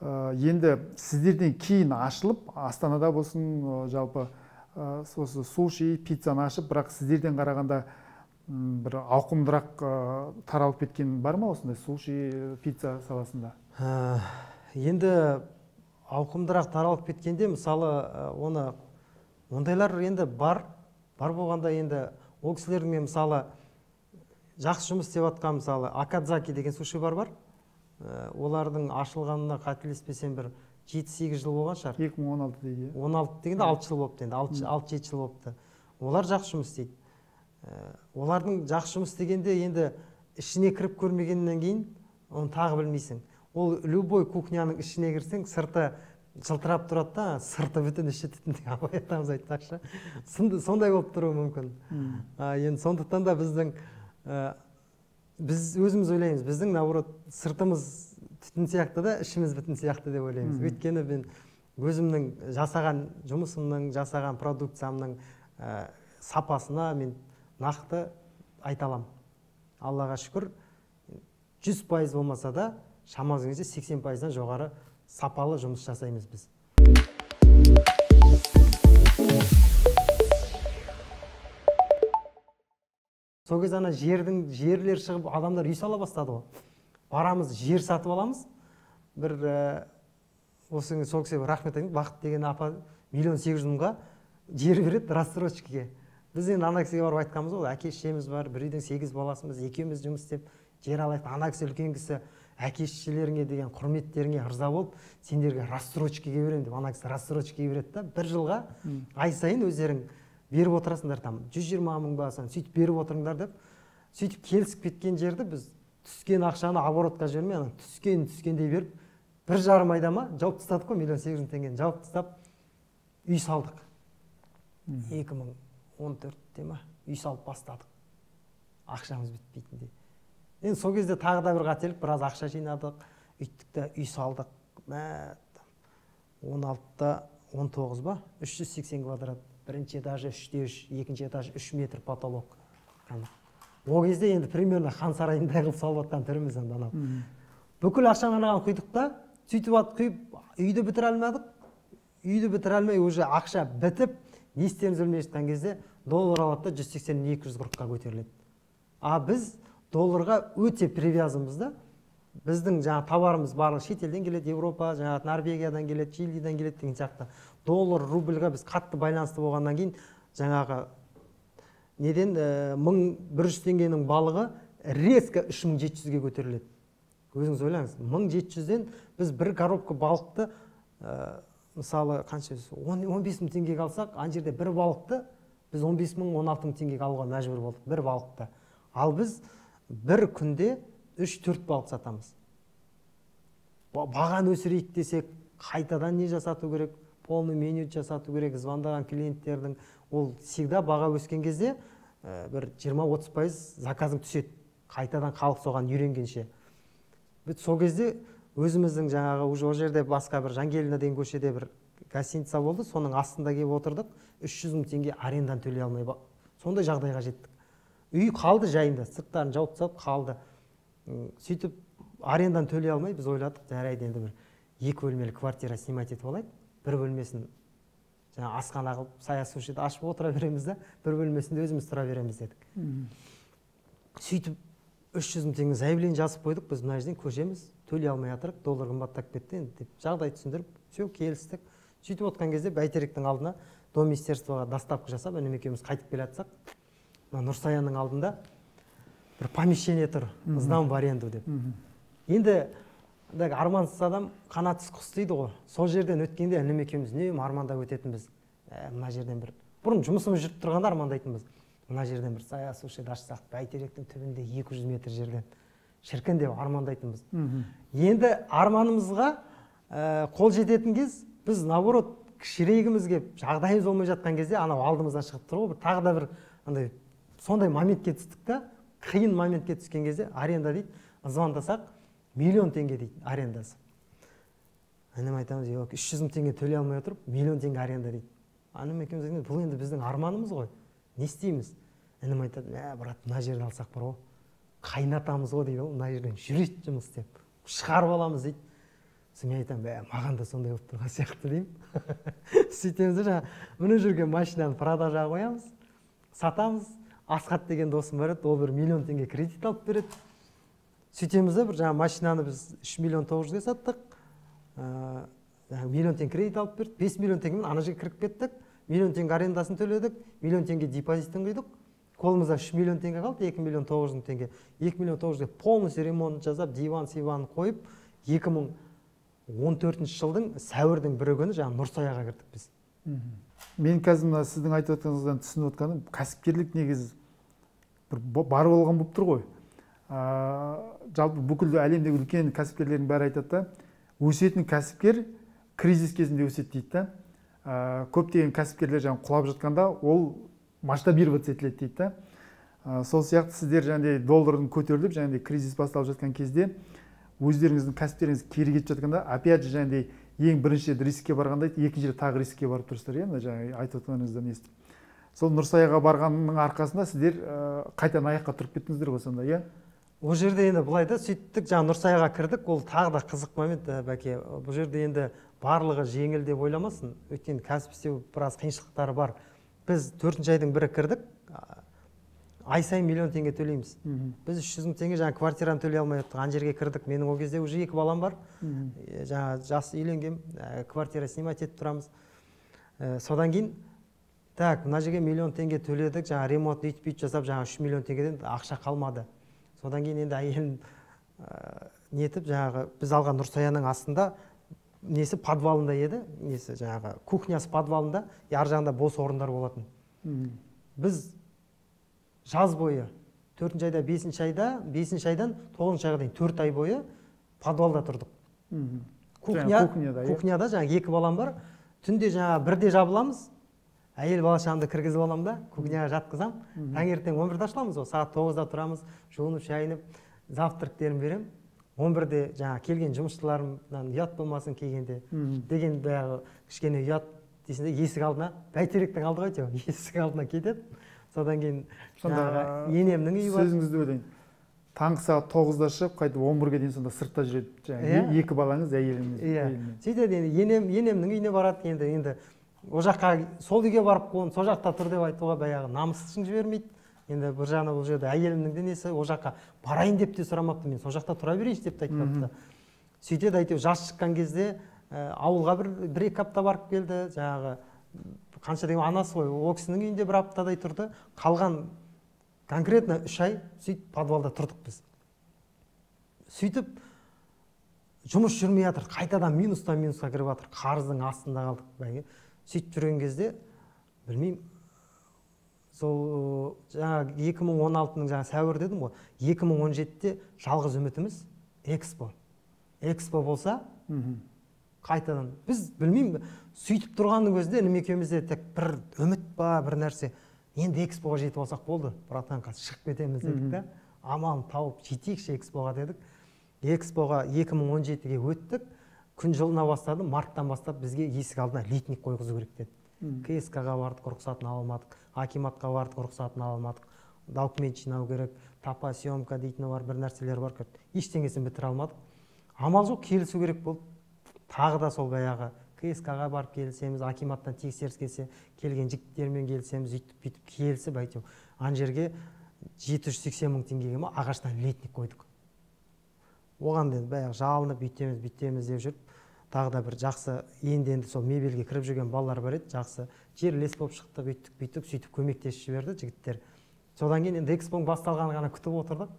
Speaker 1: Енді сіздерден кейін ашылып, Астанада болсын, жалпы осы суши, пиццаны ашып, бірақ сіздерден қарағанда бір ауқымдырақ таралып кеткен бар ма осындай суши, пицца саласында?
Speaker 2: Енді ауқымдырақ таралып кеткенде, мысалы, ондайлар енді бар болғанда, енді ол кісілермен, мысалы, жақсы жұмыс істеп жатқан, мысалы, Акадзаки деген суши бар. Олардың ашылғанына қателеспесем бір 7-8 жыл болған шығар.
Speaker 1: 2016 дейді.
Speaker 2: 16 дегенде 6 жыл болыпты енді, 6-7 жыл болыпты. Олар жақсы жұмыс істейді. Олардың жақсы жұмыс істегенде енді ішіне кіріп көрмегеннен кейін, оны тағы білмейсің. Ол любой кухняның ішіне кірсең, сырты жылтырап тұрады да, сырты бүтін іші түтін деген абай атамыз айтпақшы. Сондай болып тұруы мүмкін. Енді сондықтан да біз өзіміз ойлаймыз, біздің наоборот сыртымыз түтін сияқты да, ішіміз бүтін сияқты деп ойлаймыз. Өйткені мен өзімнің жасаған жұмысымның, жасаған продукциямның сапасына мен нақты айта аламын. Аллаға шүкір, 100% болмаса да, шамамыз келгенше 80%-дан жоғары сапалы жұмыс жасаймыз біз. Сол кезде ана жерлер шығып, адамдар үй сала бастады ғой. Барамыз, жер сатып аламыз. Бір сол кісіге рахмет айтайын, Бақыт деген апа 1,8 миллионға жер береді рассрочкаға. Біз енді ана кісіге барып айтқанбыз ғой, әке-шешеміз бар, бір үйдің 8 баласымыз, екеуміз жұмыс істеп жер алайық. Ана кісі үлкен кісі, әке-шешелеріңе деген құрметтеріңе ырза болып, сендерге рассрочкаға беремін деп, ана кісі рассрочкаға береді да, бір жылға ай сайын өздерің беріп отырасыңдар, там 120 мың ба, сөйтіп беріп отырыңдар деп, сөйтіп келісіп кеткен жерді біз түскен ақшаны оборотқа жібермей, түскендей беріп, 1,5 айда ма жауып тастадық қой, 1,8 миллион теңгені жауып тастап, үй салдық. 2014-те ма үй салып бастадық. Ақшамыз бітпейтіндей. Енді сол кезде тағы да бір қателік, біраз ақша жинадық, үйттік та үй салдық. 16-та 19 ба, 380 квадрат. Бірінші этажы 3-3, екінші этажы 3 метр потолок. Ол кезде енді примерно хан сарайындай қылып салып жатқан түріміз енді анау. Бүкіл ақшаны анаған құйдық та, сөйтіп құйып, үйді бітіре алмадық. Үйді бітіре алмай, уже ақша бітіп, не істеріміз білмей жатқан кезде доллар алады да 180-240-қа көтеріледі. Біз долларға өте привязанбыз да. Біздің жаңа товарымыз барлық шетелден келеді, Европа, жаңа Норвегиядан келеді, Чилиден келеді деген сияқты. Доллар, рубльға біз қатты байланысты болғаннан кейін, жаңағы неден 1100 теңгенің балығы резко 3700-ге көтеріледі. Өзіңіз ойлаңыз, 1700-ден біз бір коробка балықты, мысалы, қанша 15 мың теңгеге алсақ, ана жерде бір балықты біз 15 мың, 16 мың теңгеге алуға мәжбүр болдық, бір балықты. Ал біз бір күнде 3-4 балық сатамыз. Бағаны өсірейік десек, қайтадан не жасату керек, полный меню жасату керек, звондаған клиенттердің, ол всегда баға өскен кезде бір 20-30% заказың түседі, қайтадан халық соған үйренгенше. Сол кезде өзіміздің жаңағы ол жерде басқа бір Жангелдина деген көшеде бір гостиница болды, соның астында келіп отырдық, 300 мың теңге арендан төлей алмай, сондай жағдайға жеттік. Үй қалды жайында, сырттарын жауып тастап қалды. Сөйтіп арендан төлей алмай, біз ойладық, жарайды енді бір 2 бөлмелі квартира снимать етіп алайық. Бір бөлмесін жаңа асхана қылып, сая сушиді ашып отыра береміз да, бір бөлмесінде өзіміз тұра береміз дедік. Сөйтіп 300 мың теңге заявление жазып қойдық, біз мына жерден көшеміз, төлей алмай жатырық, доллар қымбаттап кетті деп жағдай түсіндіріп, все келістік. Сөйтіп отқан кезде бәйтеректің алдына Дом министерствоға доставка жасап, інім екеуміз қайтып келе жатсақ, Нұрсаянның алдында бір помещение тұр, сдам в аренду деп. Енді армансыз адам қанатсыз құс дейді ғой. Сол жерден өткенде інім екеуміз үнемі армандап өтетінбіз. Мына жерден бір бұрын жұмысымыз жүріп тұрғанда армандайтынбыз. Мына жерден бір сая сушиді ашсақ, бәйтеректің түбінде 200 метр жерден шіркін деп армандайтынбыз. Енді арманымызға қол жететін кез, біз наоборот кішірегімізге жағдайымыз болмай жатқан кезде анау алдымыздан шығып тұр ғой, тағы да бір андай сондай моментке түстік та, қиын моментке түскен кезде аренда дейді, звондасақ 1 миллион теңге дейді арендасы. Інім айтамыз, 300 мың теңге төлей алмай отырып, 1 миллион теңге аренда дейді. Інім екеуміз айтамыз, бұл енді біздің арманымыз ғой, не істейміз? інім айтады, брат, мына жерді алсақ бар ғой, қайнатамыз ғой дейді, мына жерден жүреді жұмыс істеп, шығарып аламыз дейді. Сосын мен айтамын, маған да сондай болып тұрған сияқты деймін. Сөйтеміз де жаңағы мына жүрген машинаны продажаға қоямыз, сатамыз. Асхат деген досым бар еді, ол 1 миллион теңге кредит алып береді. Сөйтеміз де бір жаңағы машинаны біз 3 миллион 900-ге саттық. Миллион теңге кредит алып берді, 5 миллион теңгемен ана жерге кіріп кеттік, миллион теңге арендасын төледік, миллион теңге депозитін құйдық. Қолымызда 3 миллион теңге қалды, 2 миллион 900 мың теңге. 2 миллион 900-ге полностью ремонт жасап, диван-сиван қойып, 2014 жылдың сәуірдің 1 күні жаңағы Нұрсаяға кірдік біз.
Speaker 1: Мен қазір мына сіздің айтып отқаныңыздан түсініп отқаным, кәсіпкерлік негізі бір бар болған болып тұр ғой. Жалпы бүкіл әлемдегі үлкен кәсіпкерлердің бәрі айтады да, өсетін кәсіпкер кризис кезінде өседі дейді да. Көптеген кәсіпкерлер жаңағы құлап жатқанда ол масштабироваться етіледі дейді да. Сол сияқты сіздер жаңағыдай доллардың көтеріліп, жаңағыдай кризис басталып жатқан кезде өздеріңіздің кәсіптеріңіз кері кетіп жатқанда, опять же жаңағыдай ең бірінші рискке барғанда екінші рет тағы рискке барып тұрсыздар, иә, жаңағы айтып отқаныңыздан естіп. Сол Нұрсаяға барғанның арқасында сіздер қайтадан аяққа тұрып кеттіңіздер ғой сонда, иә?
Speaker 2: Ол жерде енді былай да, сөйттік, жаңа Нұрсаяға кірдік, ол тағы да қызық момент, бәке. Бұл жерде енді барлығы жеңіл деп ойламасын, өйткені кәсіп істеу біраз қиыншылықтары бар. Біз 4-ші айдың бірі кірдік, ай сайын миллион теңге төлейміз. Біз 300 мың теңге жаңа квартираны төлей алмай отырдық. Ана жерге кірдік. Менің ол кезде уже 2 балам бар. Жаңа жас үйленгем, квартира снимать етіп тұрамыз. Содан кейін, так, мына жерге миллион теңге төледік, жаңа ремонт үйтіп жасап, жаңа 3 миллион теңгеден ақша қалмады. Содан кейін енді әйелім нетіп, жаңағы біз алған Нұрсаяның астында несі подвалында еді, несі жаңағы кухнясы подвалында, ар жағында бос орындар болатын. Біз жаз бойы 4-ші айда, 5-ші айда, 5-ші айдан 9-ші айға дейін 4 ай бойы подвалда тұрдық. Кухняда жаңағы 2 балам бар. Түнде жаңағы бірде жабыламыз. Әйел бала-шағамды кіргізіп аламын да, кухняға жатқызам. Таңертең 11-де ашыламыз, сағат 9-да тұрамыз, жуынып, шайынып, завтрактерін берем. 11-де жаңағы келген жұмысшыларымнан ұят болмасын келгенде деген баяғы кішкене ұят дейсінде есік алдына, бәйтеректің алды ғой, есік алдына кетеді. Содан кейін енемнің үйі бар.
Speaker 1: Сөзіңізді бөлейін. Таңғы сағат 9-да шығып, қайтып 11-ге дейін сонда сыртта жүреді. 2 балаңыз, әйеліңіз.
Speaker 2: Сөйтеді енді енемнің үйіне барады, енді о жаққа сол үйге барып қойын, сол жақта тұр деп айтуға баяғы намысшың жібермейді. Енді бір жағына бұл жерде әйелімнің де несі, о жаққа барайын деп те сұрамапты, мен сол жақта тұра берейінші деп те айтпапты. Сөйтеді, әйтеу жас шыққан кезде ауылға бір 2 апта барып келді, жаңағы қанша деген анасы ғой, ол кісінің үйінде 1 аптадай тұрды, қалған конкретно 3 ай сөйтіп подвалда тұрдық біз. Сөйтіп жұмыс жүрмей жатыр, қайтадан минустан минусқа кіріп жатыр, қарыздың астында қалдық. Сөйтіп жүрген кезде, білмеймін, сол жаңағы 2016-ның жаңағы сәуір дедім ғой, 2017-те жалғыз үмітіміз экспо. Экспо болса, қайтадан, біз білмеймін, сөйтіп тұрғанның өзінде інім екеумізде тек бір үміт ба, бір нәрсе, енді экспоға жетіп алсақ болды, братан, қазір шығып кетеміз дедік та, амалын тауып жетейікші экспоға дедік. Экспоға 2017-ге өттік, күн жылына бастады, марттан бастап бізге есік алдына литник қойғызу керек деді. КСК-ға бардық, рұқсатын алмадық, акиматқа бардық, рұқсатын алмадық, документ жинау керек, тапа съемка дейтіні бар, бір нәрселер бар, ештеңесін бітіре алмадық. Амал жоқ, келісу керек болды. Тағы да сол баяғы КСК-ға барып келісеміз, акиматтан тексеріс келсе, келген жігіттермен келісеміз, үйтіп келісіп, әйтеу ана жерге 780 мың теңгеге ма ағаштан литник қойдық. Оған деді, баяғы жалынып, бүйтеміз деп жүріп, тағы да бір жақсы, енді сол мебельге кіріп жүрген балалар бар еді, жақсы жерлес болып шықтық, бүйтіп, сөйтіп көмектесіп жіберді жігіттер. Содан кейін енді экспоның басталғанын ғана күтіп отырдық.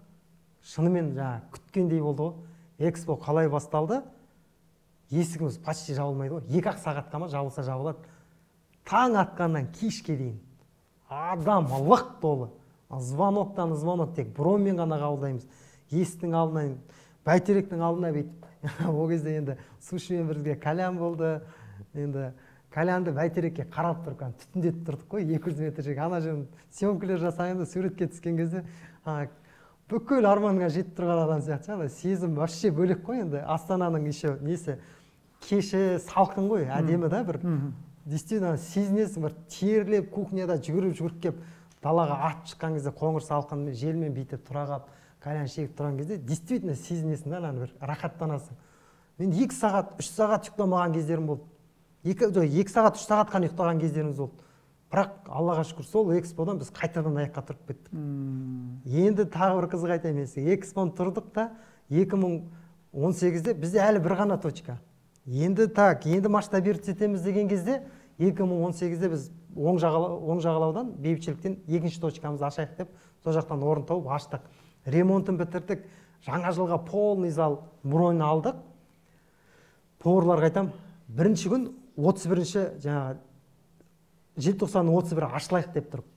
Speaker 2: Шынымен жаңа күткендей болды ғой. Экспо қалай басталды? Есігіміз почти жабылмайды ғой. 2-ақ сағатқа ма жабылса жабылады. Таң атқаннан кешке дейін адам лық толы. Звоноктан звонок, тек бронмен ғана қабылдаймыз. Есіктің алдынан, бәйтеректің алдына бүйтіп. Ол кезде енді сушымен бірге кальян болды. Енді кальянды бәйтерекке қарап тұрған, түтіндетіп тұрдық қой, 200 метр жерге. Ана жерін съемкілер жасайында суретке түскен кезде бүкіл арманға жетіп тұрған адам сияқты. Сезім вообще бөлек қой енді. Астананың еще несі, кеші салқын ғой, әдемі да бір. действительно сезінесің, бір терлеп кухняда жүгіріп кеп далаға атып шыққан кезде қоңыр салқын желмен бүйтіп тұра қалып кальян шегіп тұрған кезде действительно сезінесің да, ана бір рахаттанасың. Мен 2 сағат 3 сағат ұйықтамаған кездерім болды. 2 сағат 3 сағат қана ұйықтаған кездеріміз болды. Бірақ Аллаға шүкір сол эксподан біз қайтадан аяққа тұрып кеттік. Енді тағы бір қызық айтайын мен сізге. Эксподан тұрдық та 2018-де бізде әлі бір ғана точка. Енді масштабировать етеміз деген кезде 2018-де біз оң жағалаудан бейбітшіліктен екінші точкамызды ашайық деп сол жақтан орын тауып аштық. Ремонтын бітірдік. Жаңа жылға полный зал бронь алдық. Поварларға айтам, бірінші күн 31-ші жаңа желтоқсанның 31-і ашылайық деп тұрып.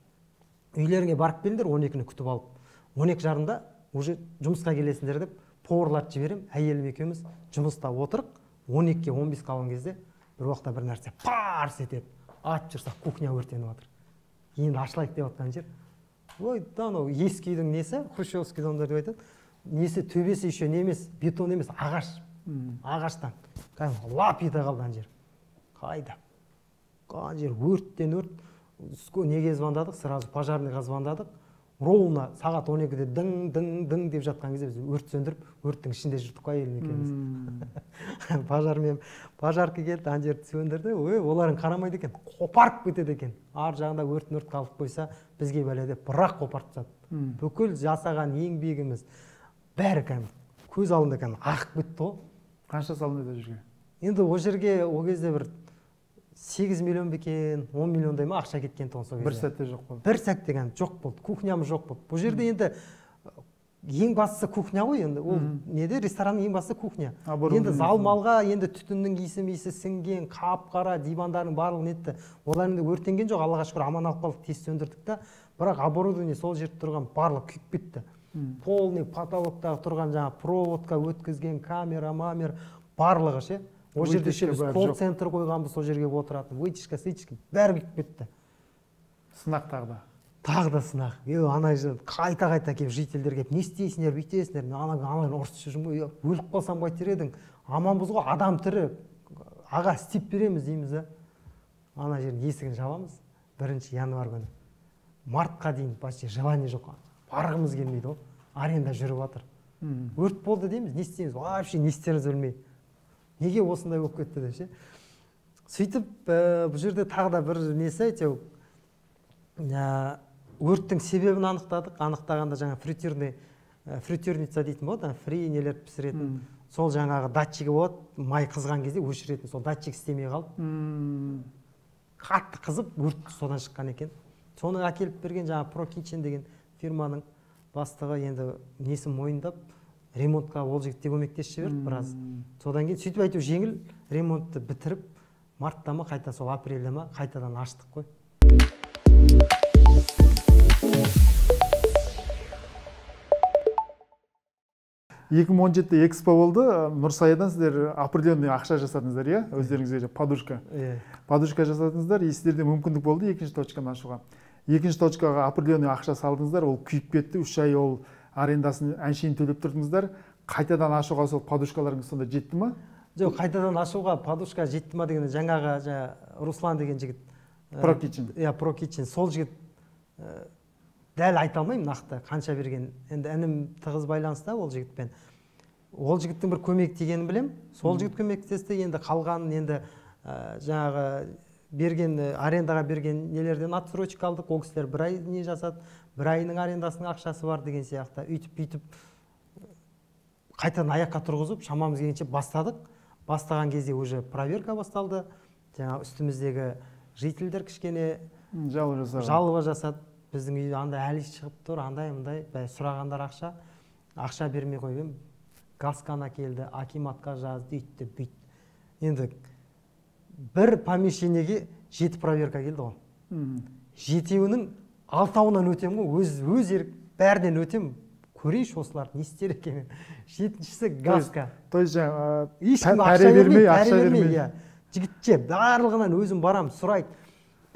Speaker 2: Үйлеріңе барып келіңдер, 12-ні күтіп алып. 12:30-да уже жұмысқа келесіңдер деп поварларды жіберем, әйелім екеуміз жұмыста отырып, 12-ге 15 қалған кезде бір уақытта бір нәрсе парс етеді. Атып жүрсақ, кухня өртеніп жатыр. Енді ашылайық деп жатқан жер. Ой, анау ескі үйдің несі, хрущевский домдар деп айтады. Несі төбесі еще не емес, бетон емес, ағаш. Ағаштан. Лап ете қалған жер. Қайда? Қан жер өрттен өрт. Неге звондадық? Сразу пожарныйға звондадық. Ровно сағат 12-де дың деп жатқан кезде біз өрт сөндіріп, өрттің ішінде жүрдік қой әйелім екеуміз. Пожарка келді, ана жерді сөндірді. Ой, олардың қарамайды екен, қопарып кетеді екен. Ар жағында өрт қалып қойса, бізге бәле деп бірақ қопарып тастады. Бүкіл жасаған еңбегіміз бәрі кәдімгі көз алдында кәдімгі ағып кетті ғой.
Speaker 1: Қанша салынды жерге?
Speaker 2: Енді ол жерге ол кезде бір 8 миллион бекен, 10 миллиондай ма ақша кеткен тұғын сол кезде.
Speaker 1: Бір сәтте жоқ болды.
Speaker 2: Бір сәтте кәдімгі жоқ болды, кухнямыз жоқ болды. Бұл жерде енді ең бастысы кухня ғой енді. Ол неде ресторанның ең бастысы кухня. Енді зал малға енді түтіннің иісі сіңген, қап-қара дивандардың барлығын етті. Олар енді өртенген жоқ, Аллаға шүкір аман алып қалдық, тез сөндірдік та. Бірақ оборудование сол жерде тұрған барлық күйіп кетті. Полный потолоктағы тұрған жаңа проводка өткізген, камера, барлығы ше. Ол жерде біз колл-центр қойғанбыз, сол жерге отыратын, вытяжка, бәрі күйіп кетті.
Speaker 1: Сынақ тағы да.
Speaker 2: Тағы да сынақ. Ана қайта келіп жителдер келіп, не істейсіңдер, бүйтесіңдер, ана ұрысып жүрмін, өліп қалсам қайтер едің, аманбыз ғой, адам тірі, аға істеп береміз дейміз. Ана жердің есігін жабамыз, 1 январь күні. Мартқа дейін почти желание жоқ, барғымыз келмейді ғой, аренда жүріп жатыр. Өрт болды дейміз, не істейміз, вообще не істеріміз білмей. Неге осындай болып кетті деп ше. Сөйтіп, бұл жерде тағы да бір несі әйтеу, өрттің себебін анықтағанда жаңа фритюрница дейтін болады, фри нелер пісіретін. Сол жаңағы датчигі болады, май қызған кезде өшіретін, сол датчик істемей қалып. Қатты қызып, өрт содан шыққан екен. Соны әкеліп берген жаңа Pro Kitchen деген фирманың бастығы енді несін мойындап, ремонтқа ол жігітте көмектесіп жіберді біраз. Содан кейін сөйтіп әйтеу жеңіл ремонтты бітіріп, мартта ма қайта сол апрельде ма қайтадан аштық қой.
Speaker 1: 2017-де экспо болды, Нұрсаядан сіздер определенный ақша жасадыңыздар, иә? Өздеріңізге подушка. Подушка жасадыңыздар, сіздерде мүмкіндік болды екінші точканы ашуға. Екінші точкаға определенный ақша салдыңыздар, ол күйіп кетті, 3 ай ол арендасын әншейін төлеп тұрдыңыздар. Қайтадан ашуға сол подушкаларыңыз сонда жетті ма?
Speaker 2: Жоқ, қайтадан ашуға подушка жетті ма деген жаңағы Руслан деген жігіт.
Speaker 1: Pro Kitchen.
Speaker 2: Иә, Pro Kitchen. Сол жігіт дәл айта алмаймын нақты қанша берген. Енді інім тығыз байланыста ол жігітпен. Ол жігіттің бір көмек тигенін білем. Сол жігіт көмектесті, енді қалғанын енді жаңағы берген арендаға берген нелерден отсрочка алдық. Ол кісілер 1 ай не жасады, 1 айының арендасының ақшасы бар деген сияқты. Үйтіп қайтадан аяққа тұрғызып, шамамыз келгенше бастадық. Бастаған кезде уже проверка басталды. Жаңа үстіміздегі жителдер кішкене жалоба жасады. Біздің үйде андай әлі шығып тұр, андай сұрағандар ақша бермей қойып, Гаскана келді, акиматқа жазды, үйтті, бүйтті. Енді бір помещениеге 7 проверка келді ғой. 7-еуінің 6-ауынан өтем ғой, өз ерік бәрден өтем, көрейші осыларды, не істер екенін. 7-шісі Гаска.
Speaker 1: То есть ешкім ақша бермей.
Speaker 2: Жігітше, барлығынан өзім барам, сұрайды.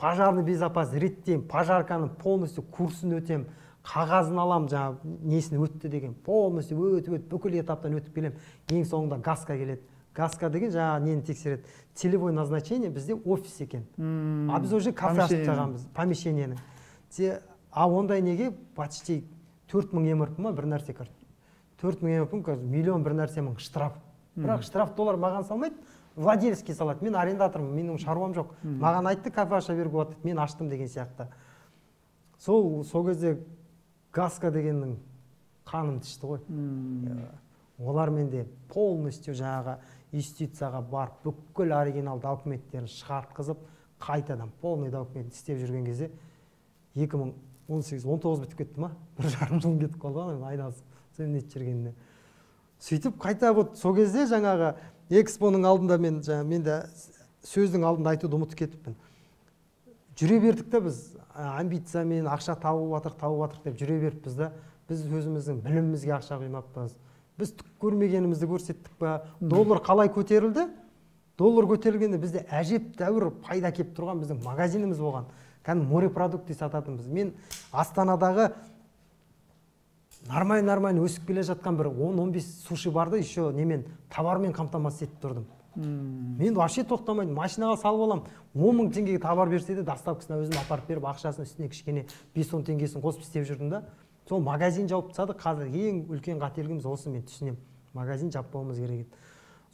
Speaker 2: Пожарный безопасность реттем, пожарканың полностью курсын өтем, қағазын алам, жаңа несін өтті деген, полностью өтіп, бүкіл этаптан өтіп келем. Ең соңында Гаска келеді. гаска деген жаңағы нені тексереді, целевой назначение бізде офис екен, а біз уже кафе ашып тағанбыз, помещениені. А ондай неге почти 4000 МРП ма бір нәрсе кірді. 4000 МРП қазір миллион бір нәрсе мың штраф. Бірақ штраф доллар маған салмайды, владельский салады. Мен арендатормын, менің шаруам жоқ. Маған айтты, кафе аша беруге болады, мен аштым деген сияқты. Сол кезде гаска дегеннің қаным тышты ғой. Олармен де полностью жаңағы институцияға барып, бүкіл оригинал документтерін шығартқызып, қайтадан полный документ істеп жүрген кезде 2018-19 бітіп кетті ма? 1,5 жыл кетіп қалған, айналысып сөйнет жүргеніне. Сөйтіп қайта сол кезде жаңағы экспоның алдында мен де сөздің алдында айтуды ұмытып кетіппін. Жүре бердік та біз амбициямен ақша тауып жатыр деп жүре беріппіз да, біз өзіміздің білімімізге ақша құймаппыз. Біз түк көрмегенімізді көрсеттік па? Доллар қалай көтерілді? Доллар көтерілгенде бізде әжептәуір пайда келіп тұрған біздің магазиніміз болған. Кәдімгі морепродукты сататынбыз. Мен Астанадағы нормально өсіп келе жатқан бір 10-15 суши барды еще немен товармен қамтамасыз етіп тұрдым. Мен вообще тоқтамайдым, машинаға салып алам, 10 000 теңгеге товар берсе де доставкасына өзім апарып беріп, ақшасын үстіне кішкене 5-10 теңгесін қосып істеп жүрдім да. Сол магазин жауып тастады. Қазір ең үлкен қателігіміз осы, мен түсінем. Магазин жаппауымыз керек еді.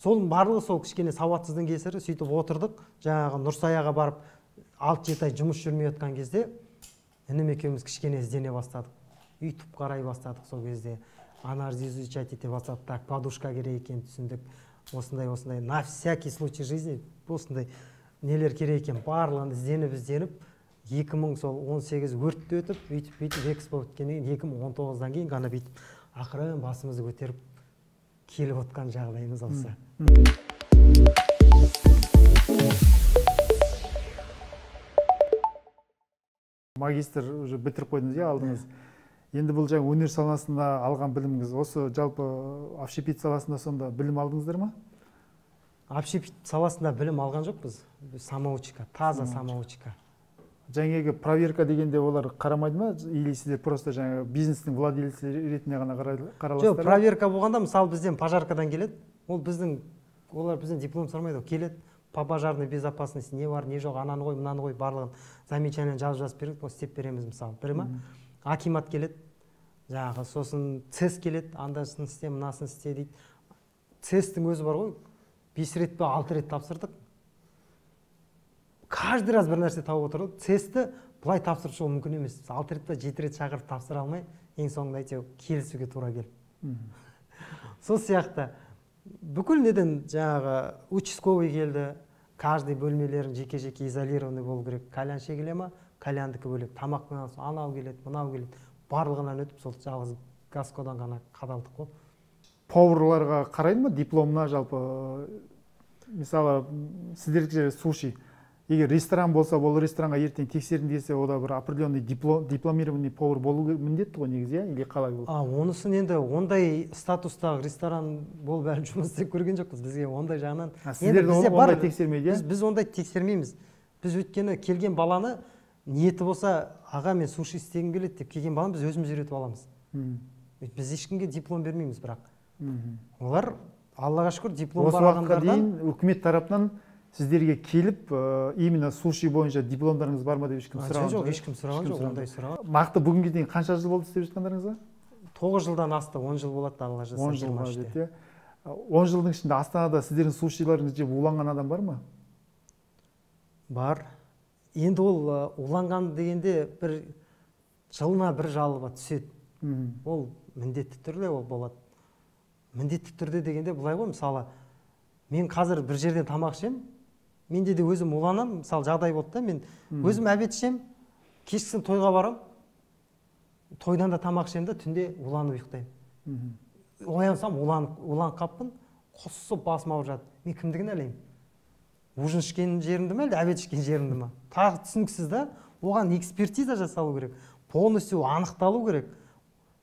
Speaker 2: Сол барлығы сол кішкене сауатсыздың кесірі. Сөйтіп отырдық, жаңағы Нұрсаяға барып 6-7 ай жұмыс жүрмей отқан кезде інім екеуміз кішкене іздене бастадық. YouTube қарай бастадық сол кезде. Анализ изучать ете бастадық. Так, подушка керек екенін түсіндік. Осындай, на всякий случай жизни осындай нелер керек екен. Барлығын ізденіп 2018 өртті өтіп, бүйтіп экспо өткеннен 2019-дан кейін ғана бүйтіп ақырын басымызды көтеріп келіп отқан жағдайымыз осы.
Speaker 1: Магистр уже бітіріп қойдыңыз, алдыңыз. Енді бұл жаңа өнер саласында алған біліміңіз, осы жалпы общепит саласында сонда білім алдыңыздар ма?
Speaker 2: Общепит саласында білім алған жоқпыз. Самоучка, таза самоучка.
Speaker 1: Жаңағы проверка дегенде олар қарамайды ма? Или сіздер просто жаңағы бизнестің владельцы ретінде ғана қараласыздар?
Speaker 2: Жоқ, проверка болғанда, мысалы бізден пожаркадан келеді. Олар бізден диплом сұрмайды, келеді. По пожарной безопасности не бар, не жоқ, ананы қой, мынаны қой, барлығын замечание жазып береді, істеп береміз мысалы. Бір ма? Акимат келеді. Жаңағы сосын цест келеді, андасын істе, мынасын істе дейді. Цесттің өзі бар ғой, 5 рет па 6 рет тапсырдық. Каждый раз бір нәрсе тауып отырдық. Цестті бұлай тапсырып шығу мүмкін емес. 6 рет па 7 рет шақырып тапсыра алмай, ең соңында әйтеуір келісуге тура келіп. Сол сияқты бүкіл неден жаңағы участковый келді. Каждый бөлмелерін жеке-жеке изолированный болу керек. Кальян шегіле ма? Кальяндікі бөлек. Тамақпен анау келеді, мынау келеді. Барлығынан өтіп, сол жалғыз гаскодан ғана қадалдық қой.
Speaker 1: Поварларға қарайды ма дипломына жалпы? Мысалы, сіздерге суши. Егер ресторан болса, бұл ресторанға ертең тексерін десе, ода бір определенный дипломированный повар болу міндетті ғой негізі, или қалай болды?
Speaker 2: Онысын енді ондай статустағы ресторан болып әлі жұмыс істеп көрген жоқпыз. Бізге ондай жағынан.
Speaker 1: Сіздерді ондай тексермейді?
Speaker 2: Біз ондай тексермейміз. Біз өйткені келген баланы ниеті болса, аға мен суши істегім келеді деп келген баланы біз өзіміз үйретіп аламыз. Біз ешкімге диплом бермейміз бірақ. Олар, Аллаға шүкір, диплом бар адамдардан.
Speaker 1: Осы уақытқа дейін үкімет тарапынан сіздерге келіп, именно суши бойынша дипломдарыңыз бар ма деп ешкім сұраған
Speaker 2: жоқ? Ешкім сұраған жоқ, ондай сұраған.
Speaker 1: Нақты бүгінге дейін қанша жыл болды істеп жатқандарыңызға?
Speaker 2: 9 жылдан асты, 10 жыл болады Алла жазса.
Speaker 1: 10 жыл жетті. 10 жылдың ішінде Астанада сіздердің сушиларыңызды жеп уланған адам бар ма?
Speaker 2: Бар. Енді ол уланған дегенде бір жылына бір жалоба түседі. Ол міндетті түрде ол болады. Міндетті түрде дегенде былай ғой, мысалы, мен қазір бір жерден тамақ ішем, менде де өзім уланам, мысалы жағдай болды да, мен өзім обед ішем, кешкісін тойға барам, тойдан да тамақ ішем да, түнде уланып ұйықтаймын. Оянсам, уланып қаппын, құсып басым ауырып жатыр. Мен кімді кінәлаймын? Ужин ішкен жерімді ме, әлде обед ішкен жерімді ме? Тағы түсініксіз да, оған экспертиза жасалу керек, полностью анықталу керек.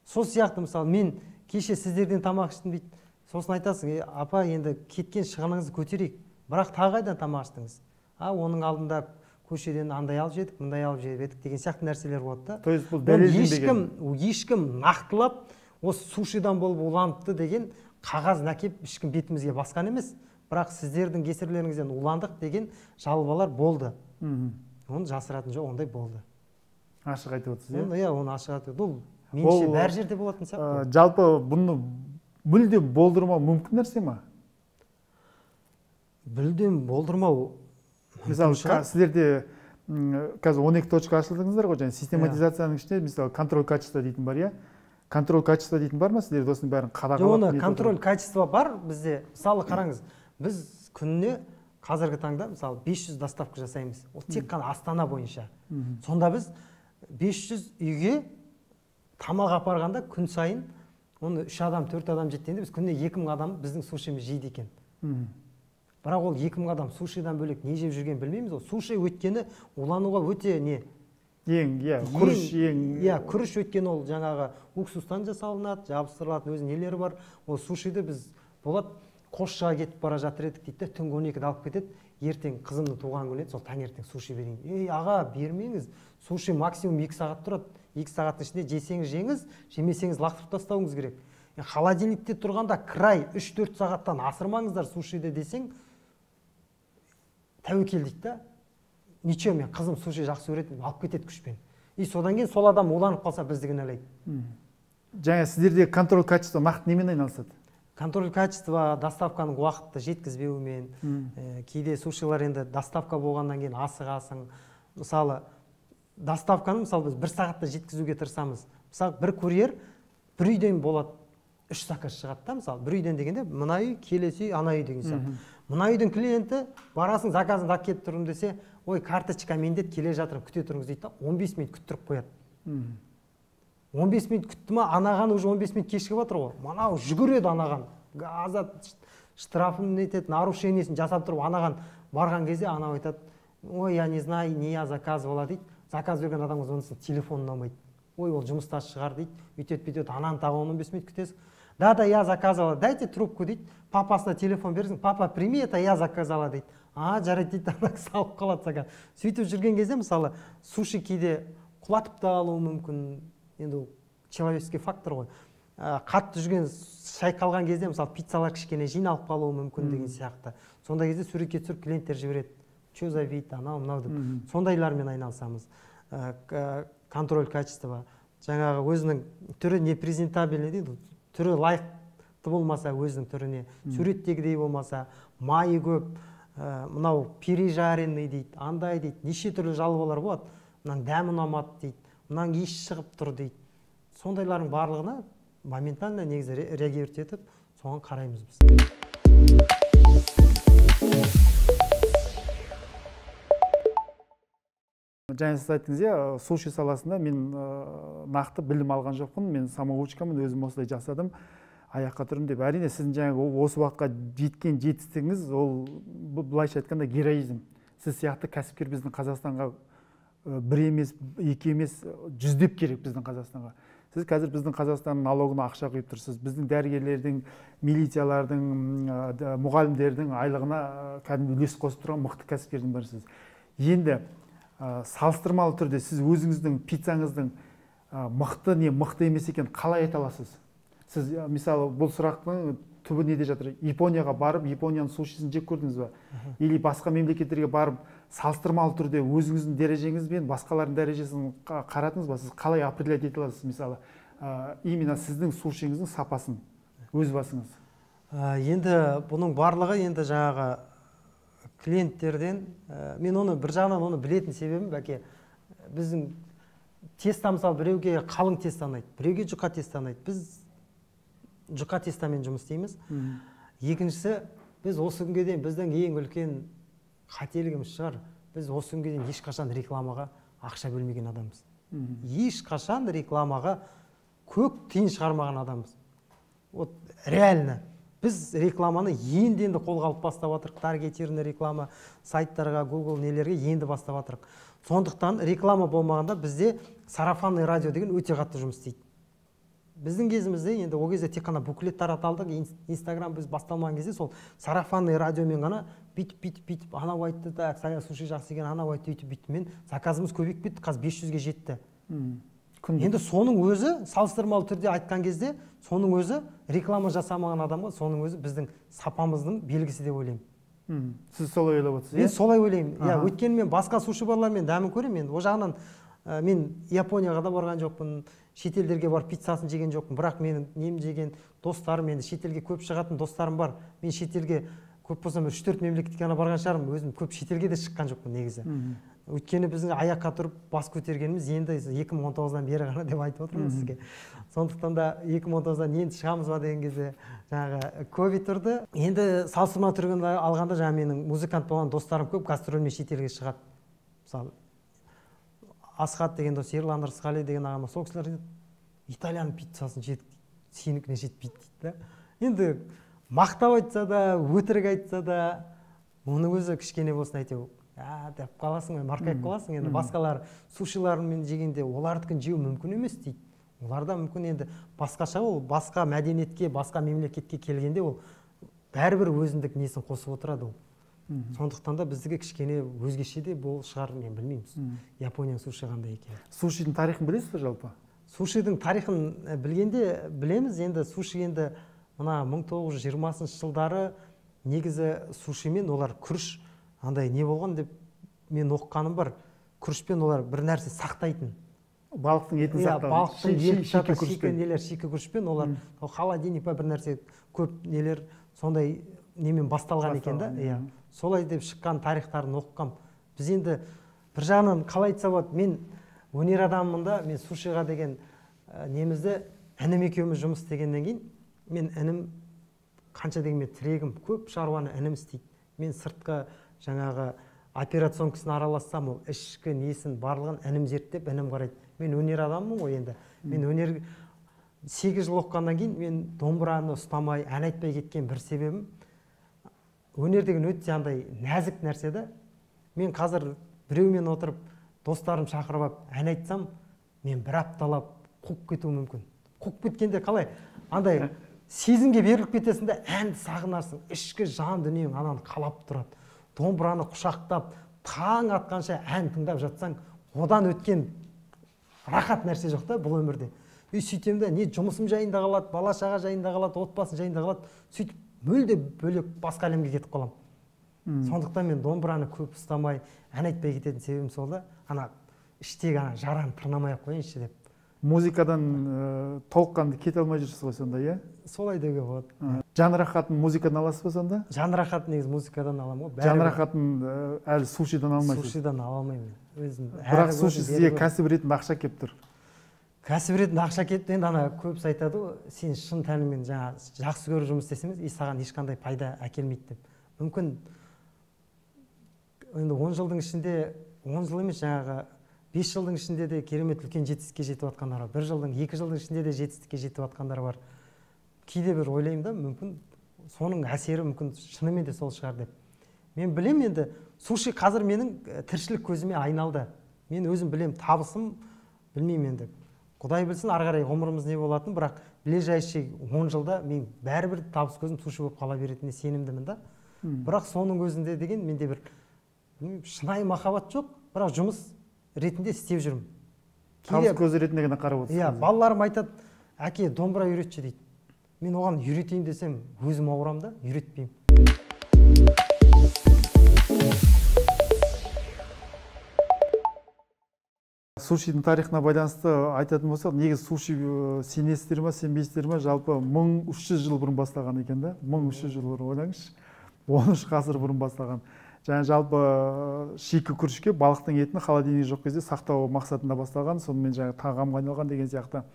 Speaker 2: Сол сияқты, мысалы, мен кеше сіздерден тамақ іштім дейді. Сосын айтасың, апа, енді кеткен шығыныңызды көтерейік. Бірақ тағы қайдан тамақ іштіңіз? Оның алдында көшеден андай алып жедік, мындай алып жедік деген сияқты нәрселер болады да.
Speaker 1: То есть бұл дәлелденбеген.
Speaker 2: Ешкім нақтылап, осы сушидан болып уланыпты деген қағаз әкеп ешкім бетімізге басқан емес. бірақ сіздердің кесірлеріңізден уландық деген жалобалар болды. Оны жасыратын жоқ, ондай болды.
Speaker 1: Ашық айтып отырсыз,
Speaker 2: иә? Оны ашық айтып, бұл меніңше бәр жерде болатын сияқты.
Speaker 1: Жалпы бұны мүлдем болдырмау мүмкін нәрсе ма?
Speaker 2: Мүлдем болдырмау.
Speaker 1: Мысалы, сіздерде қазір 12 точка ашылдыңыздар ғой, және систематизацияның ішінде, мысалы, контроль качества дейтін бар, иә? Контроль качества дейтін бар ма? Сіздерде осының бәрін қадағалап?
Speaker 2: Оны контроль качества бар бізде. Мысалы, қараңыз, біз күніне қазіргі таңда, мысалы, 500 доставка жасаймыз. Ол тек қана Астана бойынша. Сонда біз 500 үйге тамақ апарғанда күн сайын, оны 3 адам, 4 адам жеткенде, біз күніне 2000 адам біздің сушиміз жейді екен. Бірақ ол 2000 адам сушидан бөлек не жеп жүрген білмейміз. Ол суши өткені улануға өте не? Күріш өткен ол жаңағы уксустан жасалынады, жабыстырылатын өзі нелері бар. Ол сушиді біз болады Қосшыға кетіп бара жатыр едік дейді, түнгі 12-де алып кетеді, ертең қызымның туған күні еді, сол таңертең суши берейін. Ей, аға, бермеңіз. Суши максимум 2 сағат тұрады. 2 сағаттың ішінде жесеңіз жеңіз, жемесеңіз лақтырып тастауыңыз керек. Холодильникте тұрғанда край 3-4 сағаттан асырмаңыздар сушиді десең, тәуекел дейді да. Ничего, мен қызым суши жақсы көреді, алып кетеді күшпен. И содан кейін сол адам уланып қалса бізді кінәлайды.
Speaker 1: Жаңа сіздерде контроль качества нақты немен айналысады?
Speaker 2: Контроль качества доставканың уақытты жеткізбеуімен, кейде сушилар енді доставка болғаннан кейін асығасың. Мысалы, доставканы мысалы біз 1 сағатта жеткізуге тырысамыз. Мысалы, бір курьер бір үйден болады 3 заказ шығады да, мысалы, бір үйден дегенде мына үй, келесі үй, ана үй деген сияқты. Мына үйдің клиенті барасың заказын да келіп тұрмын десе, ой, карточка менде келе жатыр, күте тұрыңыз дейді да, 15 минут күттіріп қояды. 15 минут күтті ма, анаған уже 15 минут кешігіп жатыр ғой. Манау жүгіреді анаған. Азат штрафын нетеді, нарушениесін жасап тұрып, анаған барған кезде анау айтады, ой, я не знаю, не я заказывала дейді. Заказ берген адамға звонысын, телефонын алмайды. Ой, ол жұмыста шығар дейді. Үйтеді, ананы тағы 15 минут күтесің. Да, я заказывала, дайте трубку дейді. Папасына телефон берсің, папа, прими это, я заказала дейді. Жарайды дейді, ана кісі алып қалады заказ. Сөйтіп жүрген кезде, мысалы, суши кейде құлатып та алуы мүмкін. Енді человеческий фактор ғой. Қатты жүрген шайқалған кезде, мысалы, пиццалар кішкене жиналып қалуы мүмкін деген сияқты. Сондай кезде суретке түсіріп клиенттер жібереді. Че за вид, анау деп. Сондайлармен айналысамыз. Контроль качества. Жаңағы өзінің түрі непрезентабельный дейді. Түрі лайықты болмаса, өзінің түріне, суреттегідей болмаса, майы көп, мынау пережаренный дейді, андай дейді, неше түрлі жалобалар болады. Мынан дәм ұнамады дейді, мынан иіс шығып тұр дейді. Сондайлардың барлығына моментально негізі реагировать етіп, соған қараймыз біз.
Speaker 1: Жаңа сіз айттыңыз, суши саласында мен нақты білім алған жоқпын, мен самоучкамын, өзім осылай жасадым, аяққа тұрдым деп. Әрине сіздің жаңағы осы уақытқа жеткен жетістігіңіз, ол былайша айтқанда героизм. Сіз сияқты кәсіпкер біздің Қазақстанға бір емес, екі емес, жүздеп керек біздің Қазақстанға. Сіз қазір біздің Қазақстанның налогына ақша құйып тұрсыз. Біздің дәрігерлердің, милициялардың, мұғалімдердің айлығына кәдімгі үлес қосып тұрған мықты кәсіпкердің бірісіз. Енді салыстырмалы түрде сіз өзіңіздің пиццаңыздың мықты не мықты емес екенін қалай айта аласыз? Сіз мысалы бұл сұрақтың түбі неде жатыр? Японияға барып, Японияның сушисін жеп көрдіңіз ба? Или басқа мемлекеттерге барып, салыстырмалы түрде өзіңіздің дәрежеңіз бен басқалардың дәрежесін қарадыңыз ба? Сіз қалай определять ете аласыз, мысалы, именно сіздің сушиңіздің сапасын өз басыңыз?
Speaker 2: Енді бұның барлығы енді жаңағы клиенттерден, мен оны бір жағынан оны білетін себебім, бәке, біздің теста, мысалы, біреуге қалың теста ұнайды, біреуге жұқа теста ұнайды. Біз жұқа тестамен жұмыс істейміз. Екіншісі, біз осы күнге дейін біздің ең үлкен қателігіміз шығар. Біз осы күнге дейін ешқашан рекламаға ақша бөлмеген адамбыз. Ешқашан рекламаға көк тиын шығармаған адамбыз. Вот реально. Біз рекламаны енді қолға алып бастап жатырық. Таргетированный реклама сайттарға, Google нелерге енді бастап жатырық. Сондықтан реклама болмағанда бізде сарафанный радио деген өте қатты жұмыс істейді. Біздің кезімізде енді ол кезде тек қана буклет тараталдық, Инстаграм біз басталмаған кезде сол сарафанный радиомен ғана бүйтіп, анау айтты да, сая суши жақсы екен, анау айтты, бүйтіп, мен заказымыз көбейіп кетті, қазір 500-ге жетті. Енді соның өзі салыстырмалы түрде айтқан кезде соның өзі реклама жасамаған адамға соның өзі біздің сапамыздың белгісі деп ойлаймын.
Speaker 1: Сіз солай ойлап отырсыз?
Speaker 2: Мен солай ойлаймын. Өйткені мен басқа суши барлармен дәмін көремін. О жағынан мен Японияға да барған жоқпын, шетелдерге барып пиццасын жеген жоқпын. Бірақ менің нем жеген достарым, енді шетелге көп шығатын достарым бар. Мен шетелге көп болсам 3-4 мемлекетке ғана барған шығармын. Өзім көп шетелге де шыққан жоқпын негізі. Өйткені біздің аяққа тұрып бас көтергеніміз енді 2019-дан бері ғана деп айтып отырмын сізге. Сондықтан да 2019-дан енді шығамыз ба деген кезде жаңағы ковид тұрды. Енді салыстырмалы түрде алғанда жаңағы менің музыкант болған достарым көп гастрольмен шетелге шығады. Мысалы Асхат деген дос, Ерлан Рысқали деген ағама, сол кісілер итальян пиццасын жедік, сенікіне жетпейді дейді. Енді мақтап айтса да, өтірік айтса да, оның өзі кішкене болсын әйтеу деп қаласың, марқайып қаласың. Енді басқалар сушилармен жегенде олардікін жеу мүмкін емес дейді. Оларда мүмкін енді басқаша, ол басқа мәдениетке, басқа мемлекетке келгенде ол бәрібір өзіндік несін қосып отырады ол. Сондықтан да біздіге кішкене өзгеше де бұл шығар, мен білмеймін. Японияның суши қандай екенін.
Speaker 1: Сушидің тарихын білесіз бе жалпы?
Speaker 2: Сушидің тарихын білгенде білеміз. Енді суши енді мына 1920 жылдары негізі сушимен олар күріш андай не болған деп мен оқығаным бар. Күрішпен олар бір нәрсе сақтайтын.
Speaker 1: Балықтың етін сақтаған.
Speaker 2: Балықтың шикі күрішпен олар холодильник бір нәрсе көп нелер сондай немен басталған екен да. Солай деп шыққан тарихтарын оқығам. Біз енді бір жағынан қалай айтса болады, мен өнер адамымын да, мен сушиға деген немізді інім екеуміз жұмыс істегеннен кейін, мен інім қанша дегенмен тірегім, көп шаруаны інім істейді. Мен сыртқы жаңағы операционкасын аралассам, ол ішкі несін барлығын інім зерттеп, інім қарайды. Мен өнер адамымын ғой енді. Мен өнер 8 жыл оқығаннан кейін мен домбыраны ұстамай, ән айтпай кеткен бір себебім өнер деген өте андай нәзік нәрсе да. Мен қазір біреумен отырып, достарым шақырып алып, ән айтсам, мен бір апталап қуып кетуі мүмкін. Қуып кеткенде қалай? Андай сезімге беріліп кетесің де, әнді сағынарсың, ішкі жан дүниең ананы қалап тұрады. Домбыраны құшақтап, таң атқанша ән тыңдап жатсаң, одан өткен рахат нәрсе жоқ та бұл өмірде. Сөйтем де, не жұмысым жайында қалады, бала шаға жайында қалады, отбасым жайында қалады. Сөйтіп мүлде бөлек басқа әлемге кетіп қалам. Сондықтан мен домбыраны көп ұстамай, ән айтпай кететін себебім сол да, ана іштегі ана жараны тырнамай ақ қояйыншы деп.
Speaker 1: Музыкадан толыққанды кете алмай жүрсіз ғой сонда, иә?
Speaker 2: Солай деуге болады.
Speaker 1: Жан рахатын музыкадан аласыз ба сонда?
Speaker 2: Жан рахатын негізі музыкадан аламын ғой.
Speaker 1: Жан рахатын әлі сушидан алмайсыз?
Speaker 2: Сушидан ала алмаймын.
Speaker 1: Бірақ суши сізге кәсіп ретінде ақша келіп тұр.
Speaker 2: Кәсіп ретінде ақша кетті, енді ана көбісі айтады ғой, сен шын тәніңмен жақсы көріп жұмыс істесеңіз, саған ешқандай пайда әкелмейді деп. Мүмкін енді 10 жылдың ішінде, 10 жыл емес, жаңағы 5 жылдың ішінде де керемет үлкен жетістікке жетіп жатқандар бар. 1 жылдың, 2 жылдың ішінде де жетістікке жетіп жатқандар бар. Кейде бір ойлаймын да, мүмкін соның әсері мүмкін шынымен де сол шығар деп. Мен білем енді, суши қазір менің тіршілік көзіме айналды. Мен өзім білем, табысым білмеймін енді. Құдай білсін, ары қарай ғұмырымыз не болатын, бірақ ближайший 10 жылда мен бәрібір табыс көзім суши болып қала беретініне сенімдімін да. Бірақ соның өзінде деген менде бір шынайы махаббат жоқ, бірақ жұмыс ретінде істеп жүрмін.
Speaker 1: Табыс көзі ретінде ғана қарап отырсыз.
Speaker 2: Иә, балаларым айтады, әке, домбыра үйретші дейді. Мен оған үйретейін десем, өзім ауырам да, үйретпеймін.
Speaker 1: Сушидің тарихына байланысты айтатын болсақ, негізі суши сенесіздер ме, сенбейсіздер ме, жалпы 1300 жыл бұрын басталған екен да. 1300 жыл бұрын ойлаңызшы. 13 ғасыр бұрын басталған. Және жалпы шикі күрішке балықтың етін холодильник жоқ кезде сақтау мақсатында басталған, сонымен жаңағы тағамға айналған деген сияқты.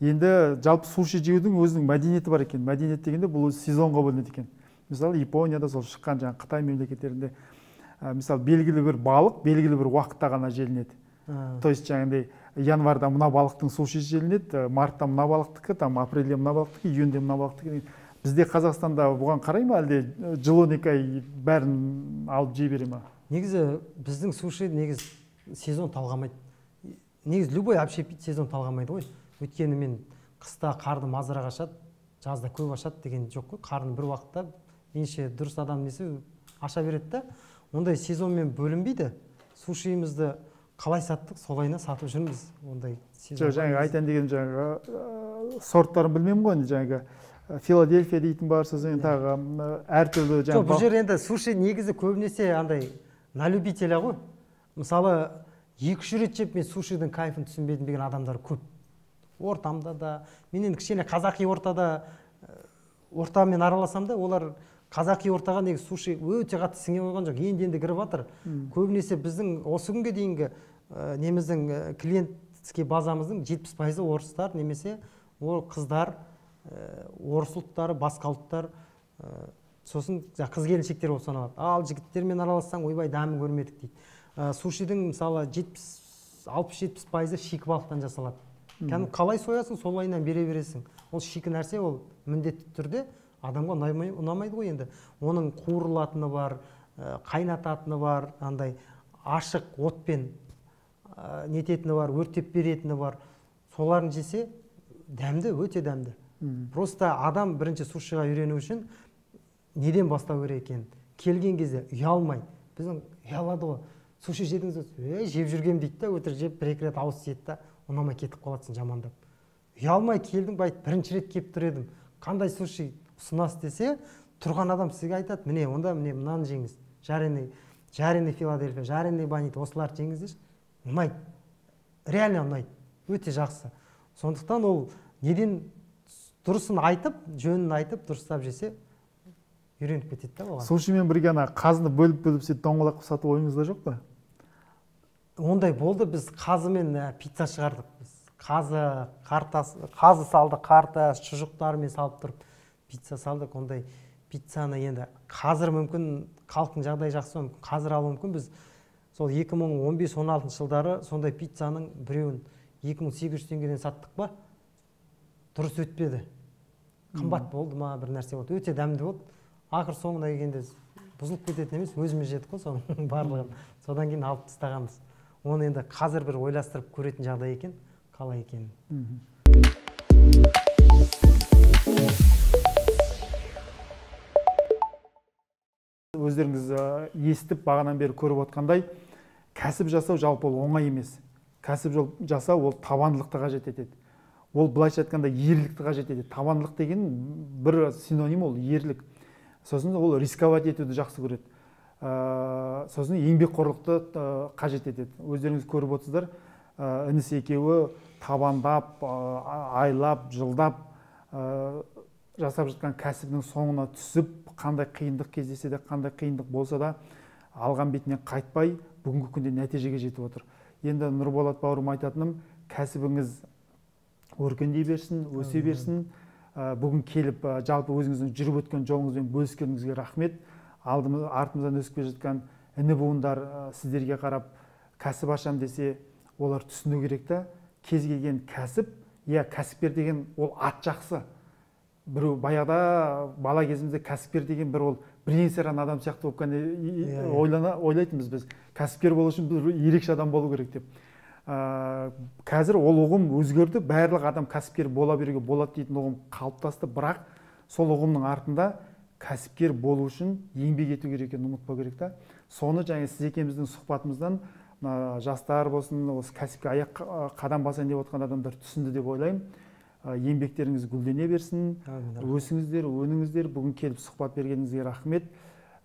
Speaker 1: Енді жалпы суши жеудің өзінің мәдениеті бар екен. Мәдениет дегенде бұл сезонға бөлінеді екен. Мысалы, Японияда сол шыққан жаңағы Қытай мемлекеттерінде мысалы белгілі бір балық белгілі бір уақытта ғана желінеді. То есть жаңағыдай январда мына балықтың суши желінеді, мартта мына балықтікі, там апрельде мына балықтікі, июньде мына балықтікі. Бізде Қазақстанда бұған қарай ма, әлде жыл 12 ай бәрін алып жей бере ма?
Speaker 2: Негізі біздің суши негіз сезон талғамайды. Негіз любой общепит сезон талғамайды ғой. Өйткені мен қыста қарды мазырақ ашады, жазда көп ашады деген жоқ қой. Қарын бір уақытта менше дұрыс адам несі аша береді да. Ондай сезонмен бөлінбейді. Сушиімізді қалай саттық солайына сатып жүрміз. Ондай
Speaker 1: жоқ, жаңағы айтайын деген жаңағы сорттарын білмеймін ғой, енді жаңағы Филадельфия дейтін бар, сосын тағы әртүрлі
Speaker 2: жаңағы. Жоқ, бұл жер енді суши негізі көбінесе андай на любителя ғой. Мысалы 2-3 рет жеп мен сушидің кайфын түсінбедім деген адамдар көп. Ортамда да, мен енді кішкене қазақи ортамен араласам да, олар қазақи ортаға негізі суши өте қатты сіңе қойған жоқ. Енді кіріп жатыр. Көбінесе біздің осы күнге дейінгі неміздің клиентский базамыздың 70% орыстар, немесе ол қыздар, орыс ұлттары, басқа ұлттар, сосын қыз келіншектер болып саналады. Ал жігіттермен аралассаң ойбай дәмін көрмедік дейді. Сушидің мысалы 60-70% шикі балықтан жасалады. Қалай соясың, солайынан бере бересің. Ол шикі нәрсе, ол міндетті түрде адамға ұнамайды ғой енді. Оның қуырылатыны бар, қайнататыны бар, андай ашық отпен нететіні бар, өртеп беретіні бар. Соларын жесе дәмді, өте дәмді. Просто адам бірінші сушиға үйрену үшін неден бастау керек екен? Келген кезде ұялмай. Біздің ұялады ғой. Суши жедіңіз, жеп жүргем дейді да, өтір жеп бір-екі рет ауыз тиеді да, ұнамай кетіп қалатсың жамандап. Ұялмай келдің бай, бірінші рет кеп тұр едім. Қандай суши ұсынасыз десе, тұрған адам сізге айтады, міне, онда міне мынаны жеңіз. Жареный Филадельфия, жареный бонито, осыларды жеңіз. Ұнайды. Реально ұнайды. Өте жақсы. Сондықтан ол неден дұрысын айтып, жөнін айтып, дұрыстап жесе, үйреніп кетеді да оған.
Speaker 1: Сушимен бірге қазыны бөліп сөйтіп доңғалақ сатып ойыңызда жоқ па?
Speaker 2: Ондай болды, біз қазымен пицца шығардық. Қазы салды, қарта, шұжықтарымен салып тұрып пицца салдық. Ондай пиццаны енді қазір мүмкін халықтың жағдайы жақсы, қазір алу мүмкін. Біз сол 2015-16 жылдары сондай пиццаның біреуін 2800 теңгеден саттық па? Дұрыс өтпеді. Қымбат болды ма, бір нәрсе болды. Өте дәмді болды. Ақыр соңына келгенде бұзылып кететін емес, өзіміз жедік қой соның барлығын. Содан кейін алып тастағанбыз. Оны енді қазір бір ойластырып көретін жағдай екен, қалай екенін.
Speaker 1: Өздеріңіз естіп, бағанан бері көріп отқандай, кәсіп жасау жалпы ол оңай емес. Кәсіп жасау ол табандылықты қажет етеді. Ол былайша айтқанда ерлікті қажет етеді. Табандылық деген бір синоним, ол ерлік. Сосын ол рисковать етуді жақсы көреді. Сосын еңбекқорлықты қажет етеді. Өздеріңіз көріп отырсыздар, інісі екеуі табандап, айлап, жылдап жасап жатқан кәсібінің соңына түсіп, қандай қиындық кездесе де, қандай қиындық болса да, алған бетінен қайтпай, бүгінгі күнде нәтижеге жетіп отыр. Енді Нұрболат бауырым айтатыным, кәсібіңіз өркендей берсін, өсе берсін. Бүгін келіп, жалпы өзіңіздің жүріп өткен жолыңызбен бөліскеніңізге рахмет. Артымыздан өсіп келе жатқан іні буындар сіздерге қарап кәсіп ашам десе, олар түсіну керек та, кез келген кәсіп, кәсіпкер деген ол ат жақсы. Біреу баяғыда бала кезімізде кәсіпкер деген бір ол бірен-саран адам сияқты болып ойлайтынбыз біз. Кәсіпкер болу үшін бір ерекше адам болу керек деп. Қазір ол ұғым өзгерді, барлық адам кәсіпкер бола беруге болады дейтін ұғым қалыптасты, бірақ сол ұғымның артында кәсіпкер болу үшін еңбек ету керек екенін ұмытпау керек та. Соны жаңа сіз екеуміздің сұхбатымыздан жастар болсын, осы кәсіпке аяқ қадам басайын деп отқан адамдар түсінді деп ойлаймын. Еңбектеріңіз гүлдене берсін, өсіңіздер, өніңіздер. Бүгін келіп сұхбат бергеніңізге рахмет.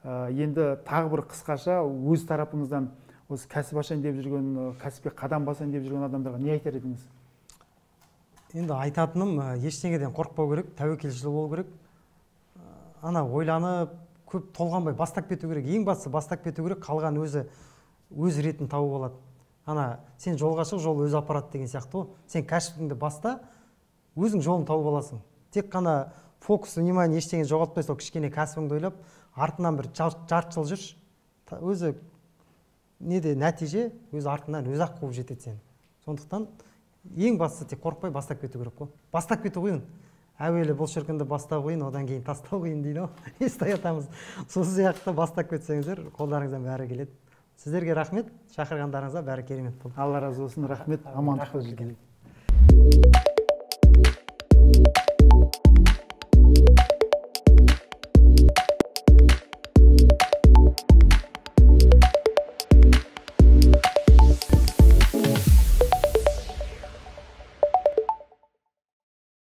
Speaker 1: Енді тағы бір қысқаша өз тарапыңыздан осы кәсіп ашайын деп жүрген, кәсіпке қадам басайын деп жүрген адамдарға не айтар едіңіз?
Speaker 2: Енді айтатыным, ештеңеден қорықпау керек, тәуекелшіл болу керек. Ана ойланып, көп толғанбай бастап кету керек. Ең бастысы бастап кету керек, қалған өз ретін тауып алады. Ана сен жолға шық, жол өз апарады деген сияқты ғой. Сен кәсібіңді баста, өзің жолын тауып аласың. Тек қана фокус, внимание ештеңе жоғалтпай, сол кішкене кәсібіңді ойлап, артынан бір жарты жыл жүрші. Өзі неде нәтиже өз артынан өз-ақ қуып жетеді сен. Сондықтан ең бастысы тек қорықпай бастап кету керек қой. Бастап кету қиын. Әуелі бұл шіркінді бастау қиын, одан кейін тастау қиын дейді ғой. Естай атамыз. Сол сияқты бастап кетсеңіздер, қолдарыңыздан бәрі келеді. Сіздерге рахмет, шақырғандарыңызға бәрі керемет болды.
Speaker 1: Алла разы болсын, рахмет, амандық болсын.